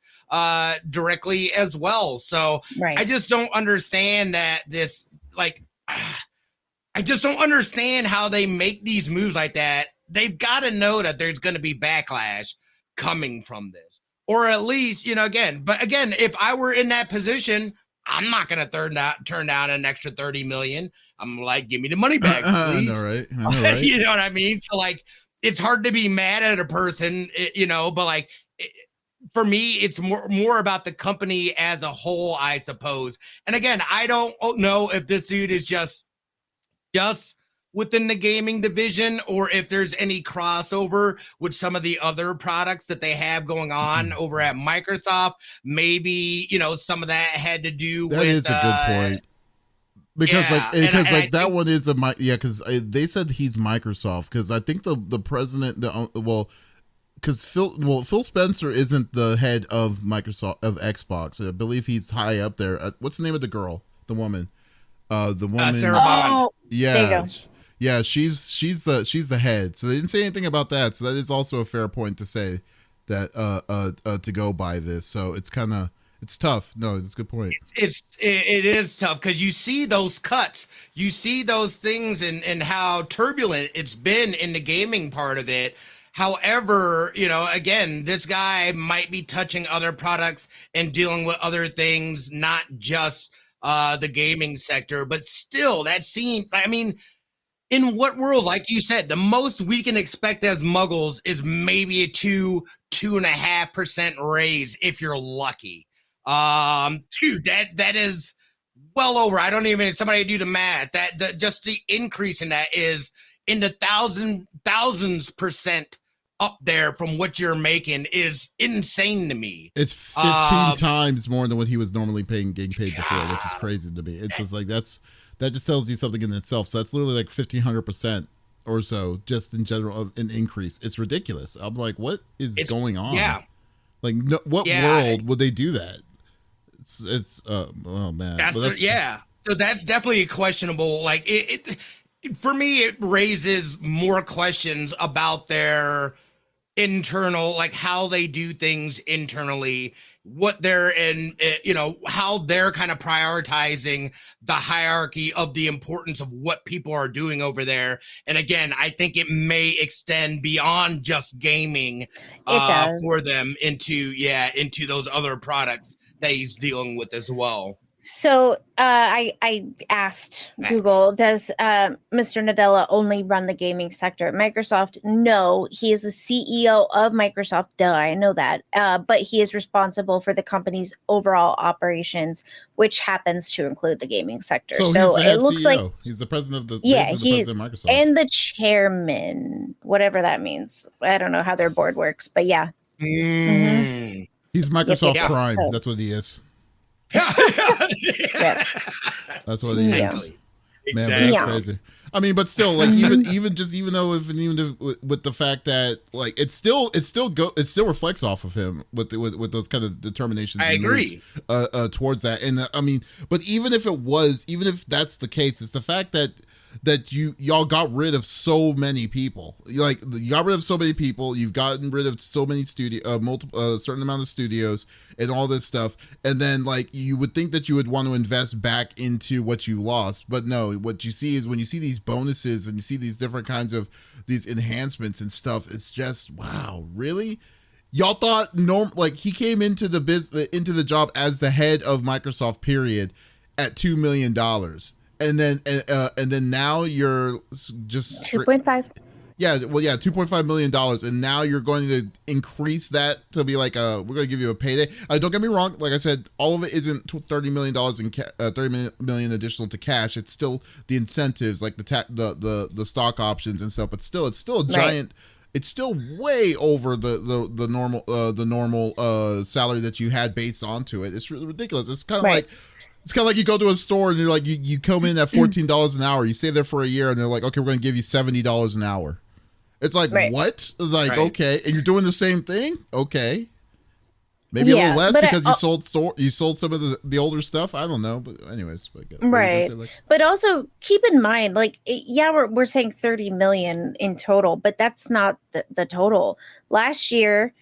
directly as well. So I just don't understand that this, like, I just don't understand how they make these moves like that. They've got to know that there's going to be backlash coming from this. Or at least, you know, again, if I were in that position, I'm not going to turn down an extra 30 million. I'm like, give me the money back, please. I know, right? You know what I mean? So, like, it's hard to be mad at a person, you know, but like, for me, it's more about the company as a whole, I suppose. And again, I don't know if this dude is just within the gaming division, or if there's any crossover with some of the other products that they have going on over at Microsoft. Maybe, you know, some of that had to do with... That is a good point. Because that one is because they said he's Microsoft, because I think the president, because Phil Spencer isn't the head of Microsoft, of Xbox. I believe he's high up there. What's the name of the girl? The woman? Sarah Bond. Yeah. There you go. Yeah, she's the head. So they didn't say anything about that. So that is also a fair point to say that to go by this. So it's tough. No, it's a good point. It is tough, because you see those cuts, you see those things, and how turbulent it's been in the gaming part of it. However, you know, again, this guy might be touching other products and dealing with other things, not just the gaming sector, but still, that seems, I mean, in what world, like you said, the most we can expect as muggles is maybe a 2.5% raise if you're lucky. Dude, that is well over. I don't even, somebody do the math. That just the increase in that is in the thousands percent up there from what you're making is insane to me. It's 15 times more than what he was normally getting paid before, which is crazy to me. It's just like that just tells you something in itself. So that's literally like 1,500% or so, just in general, of an increase. It's ridiculous. I'm like, what is going on? Yeah. Like, what world would they do that? It's oh man. So that's definitely questionable. Like it for me, it raises more questions about their internal, like how they do things internally, what they're in, you know, how they're kind of prioritizing the hierarchy of the importance of what people are doing over there. And again, I think it may extend beyond just gaming for them into those other products that he's dealing with as well. So I asked Google, does Mr. Nadella only run the gaming sector at Microsoft? No, he is the CEO of Microsoft. Duh, I know that. But he is responsible for the company's overall operations, which happens to include the gaming sector. So it looks CEO. like he's the president of the he's president of Microsoft. And the chairman, whatever that means. I don't know how their board works, but yeah. Mm. He's Microsoft Prime. So. That's what he is. That's what he is. Man, that's crazy. I mean, but still, like even though with the fact that like it still reflects off of him with those kind of determinations. I agree. Towards that, and I mean, but even if that's the case, it's the fact that y'all got rid of so many people. Like, you got rid of so many people. You've gotten rid of so many certain amount of studios and all this stuff. And then, like, you would think that you would want to invest back into what you lost. But no, what you see is when you see these bonuses and you see these different kinds of these enhancements and stuff, it's just, wow, really? Y'all thought he came into the job as the head of Microsoft, period, at $2 million. And then now you're just 2.5. Yeah, well, yeah, $2.5 million, and now you're going to increase that to be like, we're going to give you a payday. Don't get me wrong, like I said, all of it isn't $30 million in $30 million additional to cash. It's still the incentives, like the stock options and stuff. But still, it's still a giant. Right. It's still way over the normal salary that you had based onto it. It's really ridiculous. It's kind of like. It's kind of like you go to a store and you're like, you come in at $14 an hour. You stay there for a year and they're like, okay, we're going to give you $70 an hour. It's like, what? Like, okay. And you're doing the same thing? Okay. Maybe a little less because you sold some of the older stuff. I don't know. But anyways. Right. But also keep in mind, like, we're saying 30 million in total, but that's not the total. Last year,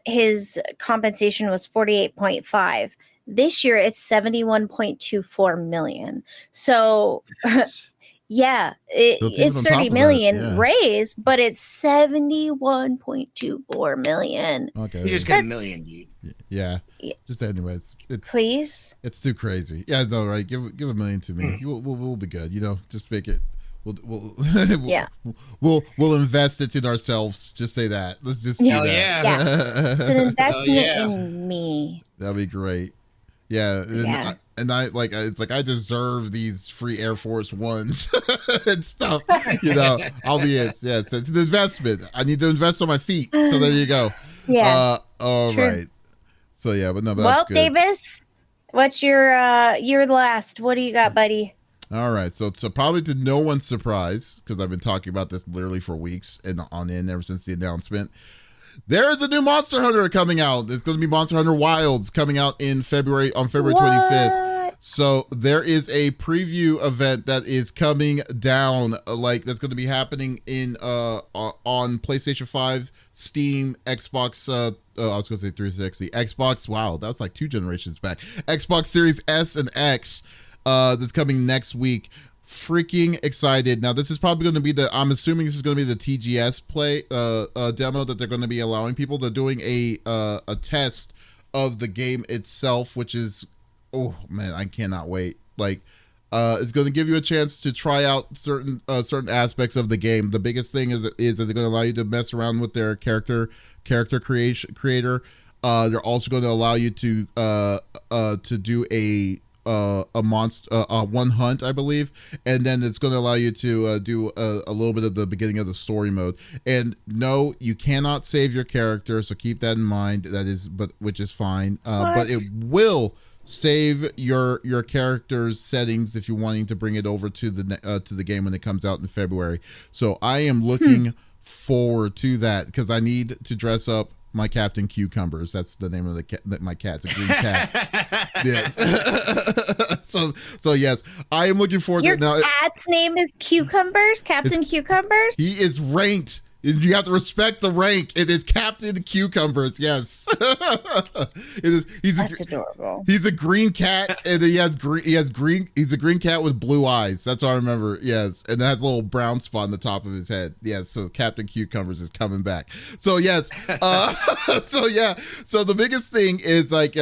his compensation was 48.5. This year it's 71.24 million. So it's 30 million raised, but it's 71.24 million. Okay. You just get a million, dude. Yeah. Just anyways. Please. It's too crazy. Yeah, it's all right. Give $1 million to me. We'll be good. Just make it. We'll invest it in ourselves. Just say that. Let's just do that. Yeah. It's an investment in me. That'd be great. Yeah, and I like it's like I deserve these free Air Force Ones and stuff. I'll be it. Yeah, it's an investment. I need to invest on my feet. So there you go. Yeah. All right. So yeah, but no, but that's good. Davis, what's your last? What do you got, buddy? All right, so probably to no one's surprise, because I've been talking about this literally for weeks and on end ever since the announcement. There is a new Monster Hunter coming out. It's going to be Monster Hunter Wilds coming out on February 25th. So there is a preview event that is coming down, that's going to be happening on PlayStation 5, Steam, Xbox. I was going to say 360, Xbox. Wow, that was like 2 generations back. Xbox Series S and X. That's coming next week. Freaking excited. Now this is probably going to be I'm assuming this is going to be the TGS demo that they're going to be allowing people. They're doing a test of the game itself, which is, oh man, I cannot wait. It's going to give you a chance to try out certain aspects of the game. The biggest thing is that they're going to allow you to mess around with their character creator. They're also going to allow you to do a one hunt, I believe, and then it's going to allow you to do a little bit of the beginning of the story mode. And no, you cannot save your character, so keep that in mind. Which is fine, but it will save your character's settings if you're wanting to bring it over to the game when it comes out in February. So I am looking forward to that because I need to dress up my Captain Cucumbers. That's the name of my cat. It's a green cat. Yes. So yes, I am looking forward to it now. Your cat's name is Cucumbers? Captain Cucumbers? He is ranked. You have to respect the rank. It is Captain Cucumbers. Yes. That's adorable. He's a green cat, and he's a green cat with blue eyes. That's all I remember. Yes. And it has a little brown spot on the top of his head. Yes. So Captain Cucumbers is coming back. So yes. So the biggest thing is like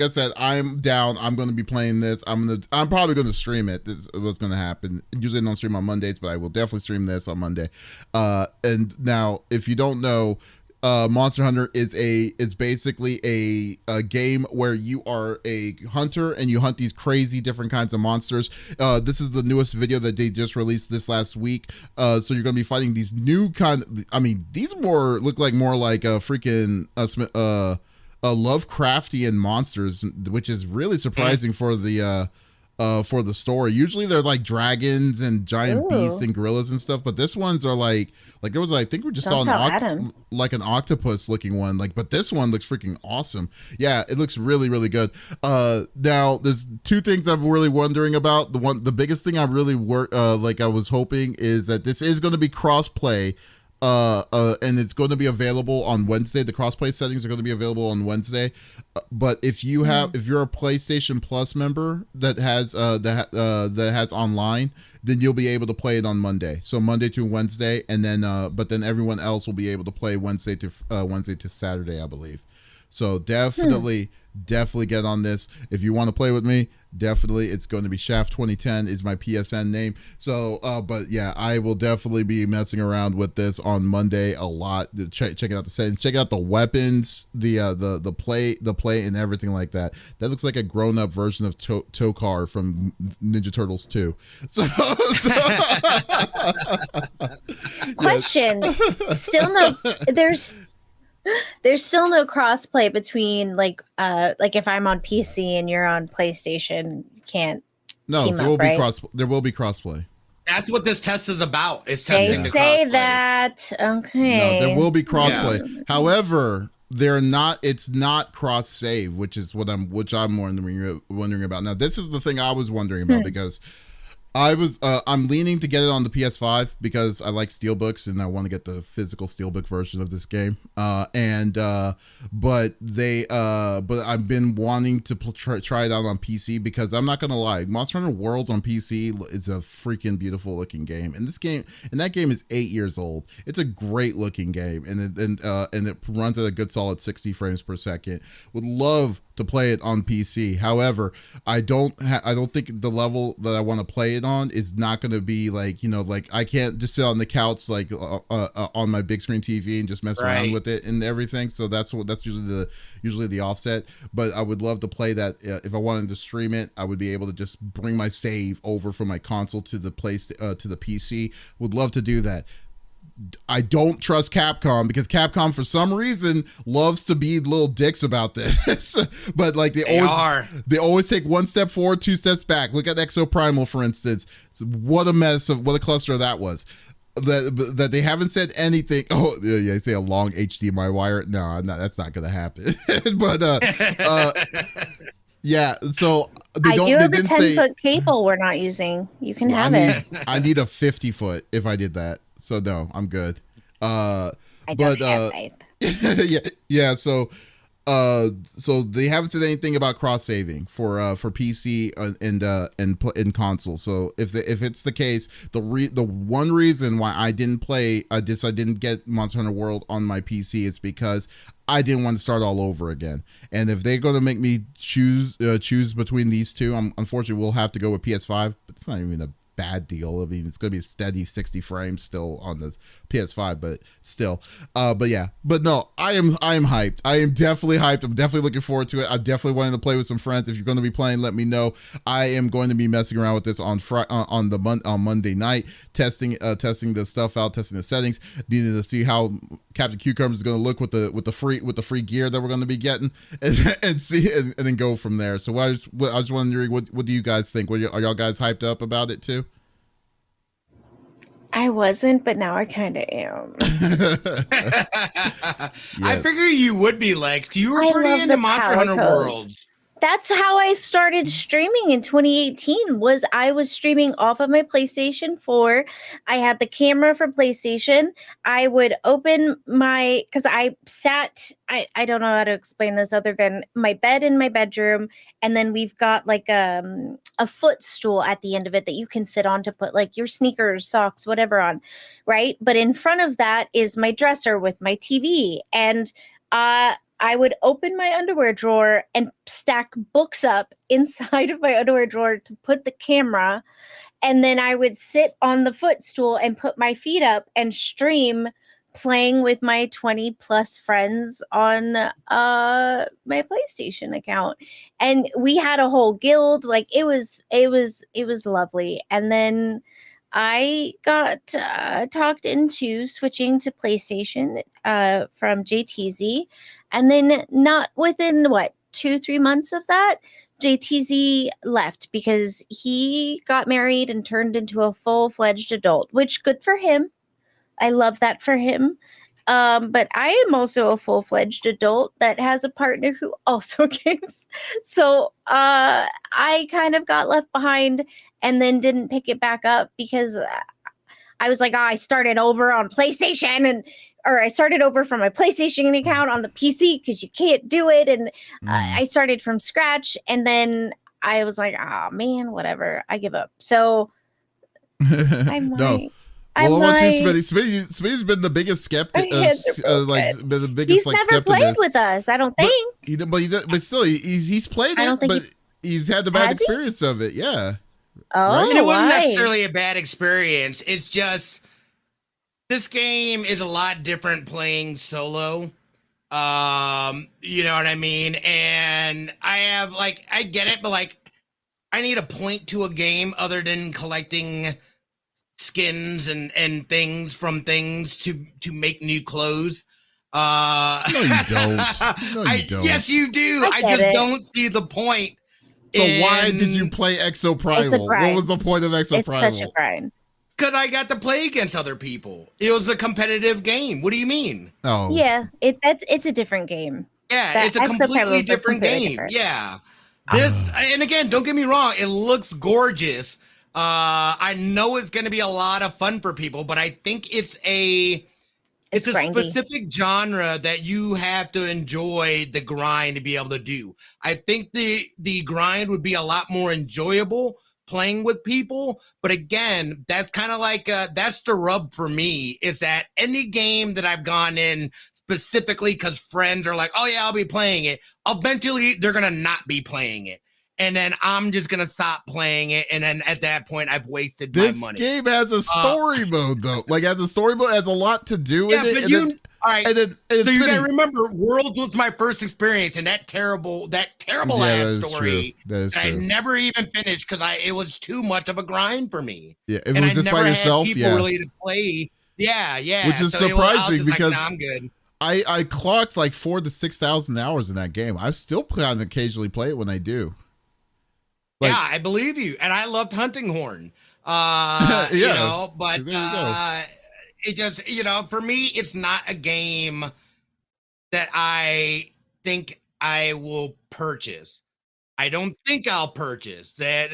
I said, I'm down. I'm going to be playing this. I'm probably going to stream it. This is what's going to happen. Usually I don't stream on Mondays, but I will definitely stream this on Monday. And now, if you don't know, Monster Hunter is basically a game where you are a hunter and you hunt these crazy different kinds of monsters. This is the newest video that they just released this last week. So you're going to be fighting these new these look more like a freaking Lovecraftian monsters, which is really surprising for the story. Usually they're like dragons and giant beasts and gorillas and stuff, but this ones are like there was I think we just saw an octopus looking one, but this one looks freaking awesome. Yeah, it looks really, really good. Now there's 2 things I'm really wondering about. The biggest thing I really I was hoping is that this is going to be cross-play. And it's going to be available on Wednesday. The crossplay settings are going to be available on Wednesday. But if you're a PlayStation Plus member that has online, then you'll be able to play it on Monday. So Monday to Wednesday, and then but then everyone else will be able to play Wednesday to Saturday, I believe. So definitely get on this. If you want to play with me, definitely, it's going to be Shaft 2010 is my PSN name. So, but yeah, I will definitely be messing around with this on Monday a lot. Check out the settings, check out the weapons, the play, and everything like that. That looks like a grown up version of Tokar from Ninja Turtles 2. So Question: Still no. There's still no crossplay between like if I'm on PC and you're on PlayStation, you can't. No, team there will up, be right? there will be crossplay. That's what this test is about. It's They testing the say crossplay. that. Okay. No, there will be crossplay. However, they're not. It's not cross save, which I'm wondering about. Now, this is the thing I was wondering about because I'm leaning to get it on the PS5 because I like steelbooks and I want to get the physical steelbook version of this game. But I've been wanting to try it out on PC because I'm not gonna lie, Monster Hunter Worlds on PC is a freaking beautiful looking game, and that game is 8 years old. It's a great looking game, and it runs at a good solid 60 frames per second. Would love to play it on PC. However, I don't think the level that I want to play it on is not going to be like I can't just sit on the couch like on my big screen TV and just mess around with it and everything. So that's usually the offset. But I would love to play that. If I wanted to stream it, I would be able to just bring my save over from my console to the to the PC. Would love to do that. I don't trust Capcom because Capcom for some reason loves to be little dicks about this. But like they always take one step forward, two steps back. Look at Exoprimal, for instance. What a cluster that was. That they haven't said anything. Oh yeah, I say a long HDMI wire. No, that's not gonna happen. But yeah, so I do have a 10-foot cable we're not using. You can have it. I need a 50-foot if I did that. So no, I'm good. I don't have faith. yeah. So they haven't said anything about cross saving for PC and console. So if it's the case, the one reason why I didn't get Monster Hunter World on my PC is because I didn't want to start all over again. And if they're going to make me choose between these two, unfortunately we'll have to go with PS5. But it's not even a bad deal. I mean, it's going to be a steady 60 frames still on the PS5, but still. But no, I am hyped. I am definitely hyped. I'm definitely looking forward to it. I definitely wanted to play with some friends. If you're going to be playing, let me know. I am going to be messing around with this on Monday night, testing the stuff out, testing the settings, needing to see how Captain Cucumber is going to look with the free gear that we're going to be getting, and see and then go from there. So I was wondering, what do you guys think? Are y'all guys hyped up about it too? I wasn't, but now I kind of am. Yes. I figure you would be like, you were pretty into Monster Hunter Worlds. That's how I started streaming in 2018. I was streaming off of my PlayStation 4. I had the camera for PlayStation. I would open because I don't know how to explain this other than my bed in my bedroom. And then we've got like a footstool at the end of it that you can sit on to put like your sneakers, socks, whatever on, right? But in front of that is my dresser with my TV. And I would open my underwear drawer and stack books up inside of my underwear drawer to put the camera. And then I would sit on the footstool and put my feet up and stream playing with my 20 plus friends on my PlayStation account. And we had a whole guild. Like it was lovely. And then I got talked into switching to PlayStation from JTZ. And then not within 2-3 months of that, JTZ left because he got married and turned into a full-fledged adult, which good for him. I love that for him. But I am also a full-fledged adult that has a partner who also games. So I kind of got left behind and then didn't pick it back up because I was like, I started over on PlayStation or I started over from my PlayStation account on the PC because you can't do it. And I started from scratch. And then I was like, oh man, whatever. I give up. So I might. No. Well, what about you, Smitty? Smitty's been the biggest skeptic. Been the biggest he's like never skeptic. played with us, I don't think. But still, he's played it. But he's had the bad experience of it. Yeah. Oh, right? And it wasn't necessarily a bad experience. It's just this game is a lot different playing solo. You know what I mean? And I get it, but like I need a point to a game other than collecting skins and things from things to make new clothes. No, you don't. No, you don't. Yes, you do. I just don't see the point. So why did you play Exoprimal? What was the point of Exoprimal? It's such a grind. Because I got to play against other people. It was a competitive game. What do you mean? Oh. Yeah, it's a different game. Yeah, it's a completely different game. Yeah. This, and again, don't get me wrong, it looks gorgeous. I know it's going to be a lot of fun for people, but I think it's a specific genre that you have to enjoy the grind to be able to do. I think the grind would be a lot more enjoyable playing with people, but again, that's kind of like that's the rub for me, is that any game that I've gone in specifically because friends are like, oh yeah, I'll be playing it, eventually they're gonna not be playing it, and then I'm just gonna stop playing it, and then at that point I've wasted my money. This game has a story mode though, has a lot to do with it. But all right, so you gotta remember, Worlds was my first experience, and that terrible ass story that I never even finished because it was too much of a grind for me. Yeah, if it was just by yourself, really to play. Yeah, which is surprising because like, nah, I'm good. I clocked like 4,000 to 6,000 hours in that game. I still plan to occasionally play it when I do. Yeah, I believe you, and I loved Hunting Horn. You know, but it just, for me, it's not a game that I think I will purchase. I don't think I'll purchase that.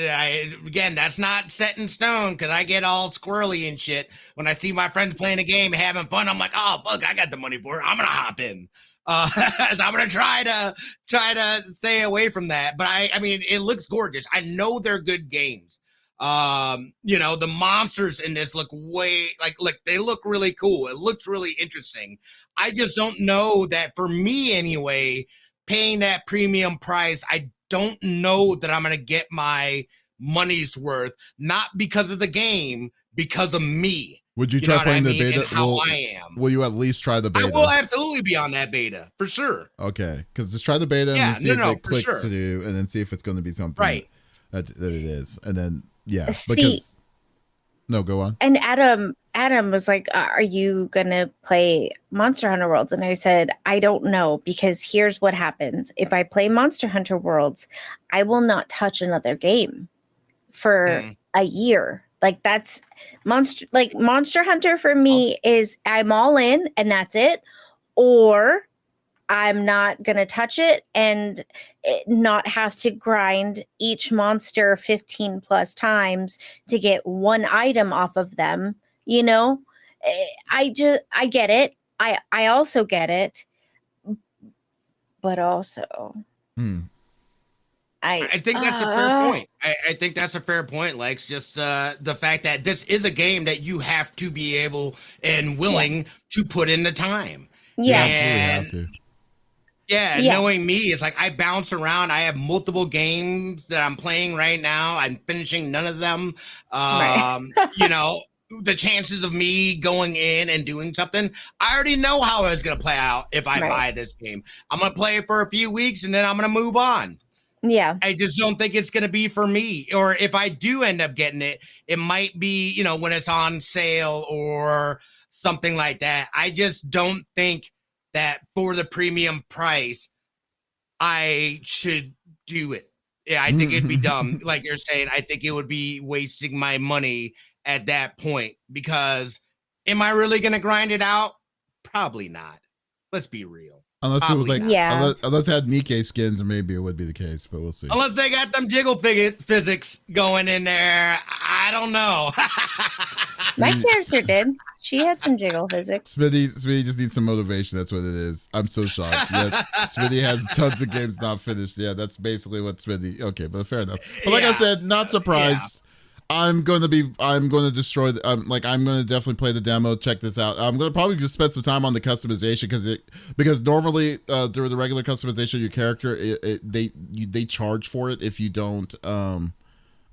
Again, that's not set in stone because I get all squirrely and shit when I see my friends playing a game, having fun. I'm like, oh fuck, I got the money for it. I'm gonna hop in. So I'm gonna try to stay away from that. But I mean, it looks gorgeous. I know they're good games. The monsters in this look they look really cool. It looks really interesting. I just don't know that for me anyway, paying that premium price, I don't know that I'm going to get my money's worth, not because of the game, because of me. Would you try playing the beta? And how I am. Will you at least try the beta? I will absolutely be on that beta for sure. Okay. Because just try the beta and see if it clicks to do, and then see if it's going to be something that it is. And then, no, go on. And Adam was like, are you going to play Monster Hunter Worlds? And I said, I don't know, because here's what happens. If I play Monster Hunter Worlds, I will not touch another game for a year. Like that's Monster Hunter for me is I'm all in and that's it. Or I'm not going to touch it and not have to grind each monster 15 plus times to get one item off of them. I get it. I also get it. But also, I think that's a fair point. I think that's a fair point, Lex. Just the fact that this is a game that you have to be able and willing to put in the time. Yeah. And, have to. Yeah, knowing me, it's like I bounce around. I have multiple games that I'm playing right now. I'm finishing none of them. The chances of me going in and doing something, I already know how it's going to play out if I buy this game. I'm going to play it for a few weeks and then I'm going to move on. Yeah. I just don't think it's going to be for me. Or if I do end up getting it, it might be, when it's on sale or something like that. I just don't think that for the premium price, I should do it. Yeah, I think it'd be dumb. Like you're saying, I think it would be wasting my money at that point, because am I really going to grind it out? Probably not. Let's be real. Unless it was unless it had Nikkei skins, or maybe it would be the case, but we'll see. Unless they got them jiggle physics going in there. I don't know. My character did. She had some jiggle physics. Smitty just needs some motivation. That's what it is. I'm so shocked. Smitty has tons of games not finished. Yeah, that's basically what Smitty. Okay, but fair enough. But like I said, not surprised. I'm going to destroy I'm going to definitely play the demo, check this out. I'm going to probably just spend some time on the customization because normally during the regular customization of your character, they charge for it if you don't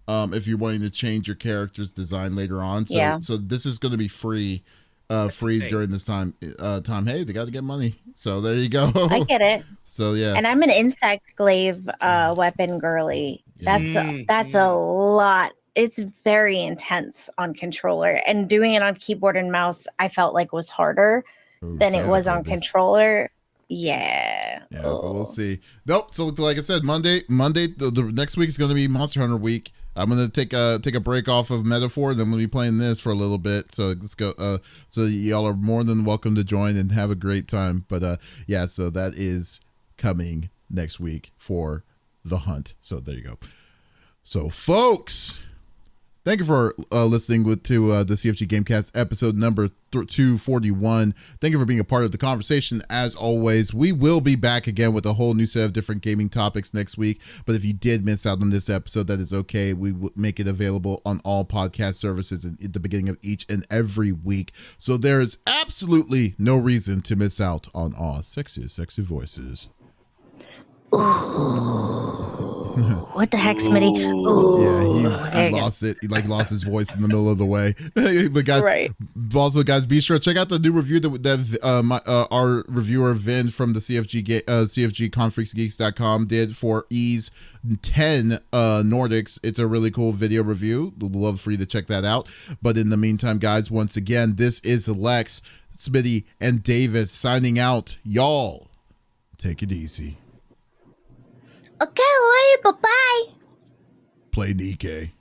if you're wanting to change your character's design later on. So this is going to be free during this time. Hey, they got to get money. So there you go. I get it. So yeah. And I'm an insect glaive weapon girly. That's a lot. It's very intense on controller, and doing it on keyboard and mouse, I felt like was harder than it was on controller. Yeah. Yeah, but we'll see. Nope. So like I said, Monday, the next week is going to be Monster Hunter week. I'm going to take a break off of Metaphor, and then we'll be playing this for a little bit. So let's go. So y'all are more than welcome to join and have a great time. But yeah, so that is coming next week for the hunt. So there you go. So folks, thank you for listening to the CFG Game Cast episode number 241. Thank you for being a part of the conversation. As always, we will be back again with a whole new set of different gaming topics next week. But if you did miss out on this episode, that is okay. We will make it available on all podcast services at the beginning of each and every week. So there is absolutely no reason to miss out on our sexy voices. What the heck, Smitty? Ooh, yeah, he lost it. He lost his voice in the middle of the way. But guys, also guys, be sure to check out the new review that our reviewer Vin from the CFG ConfreaksGeeks.com did for Ease 10 Nordics. It's a really cool video review. We'd love for you to check that out. But in the meantime, guys, once again, this is Lex, Smitty, and Davis signing out. Y'all, take it easy. Okay, bye-bye. Play DK.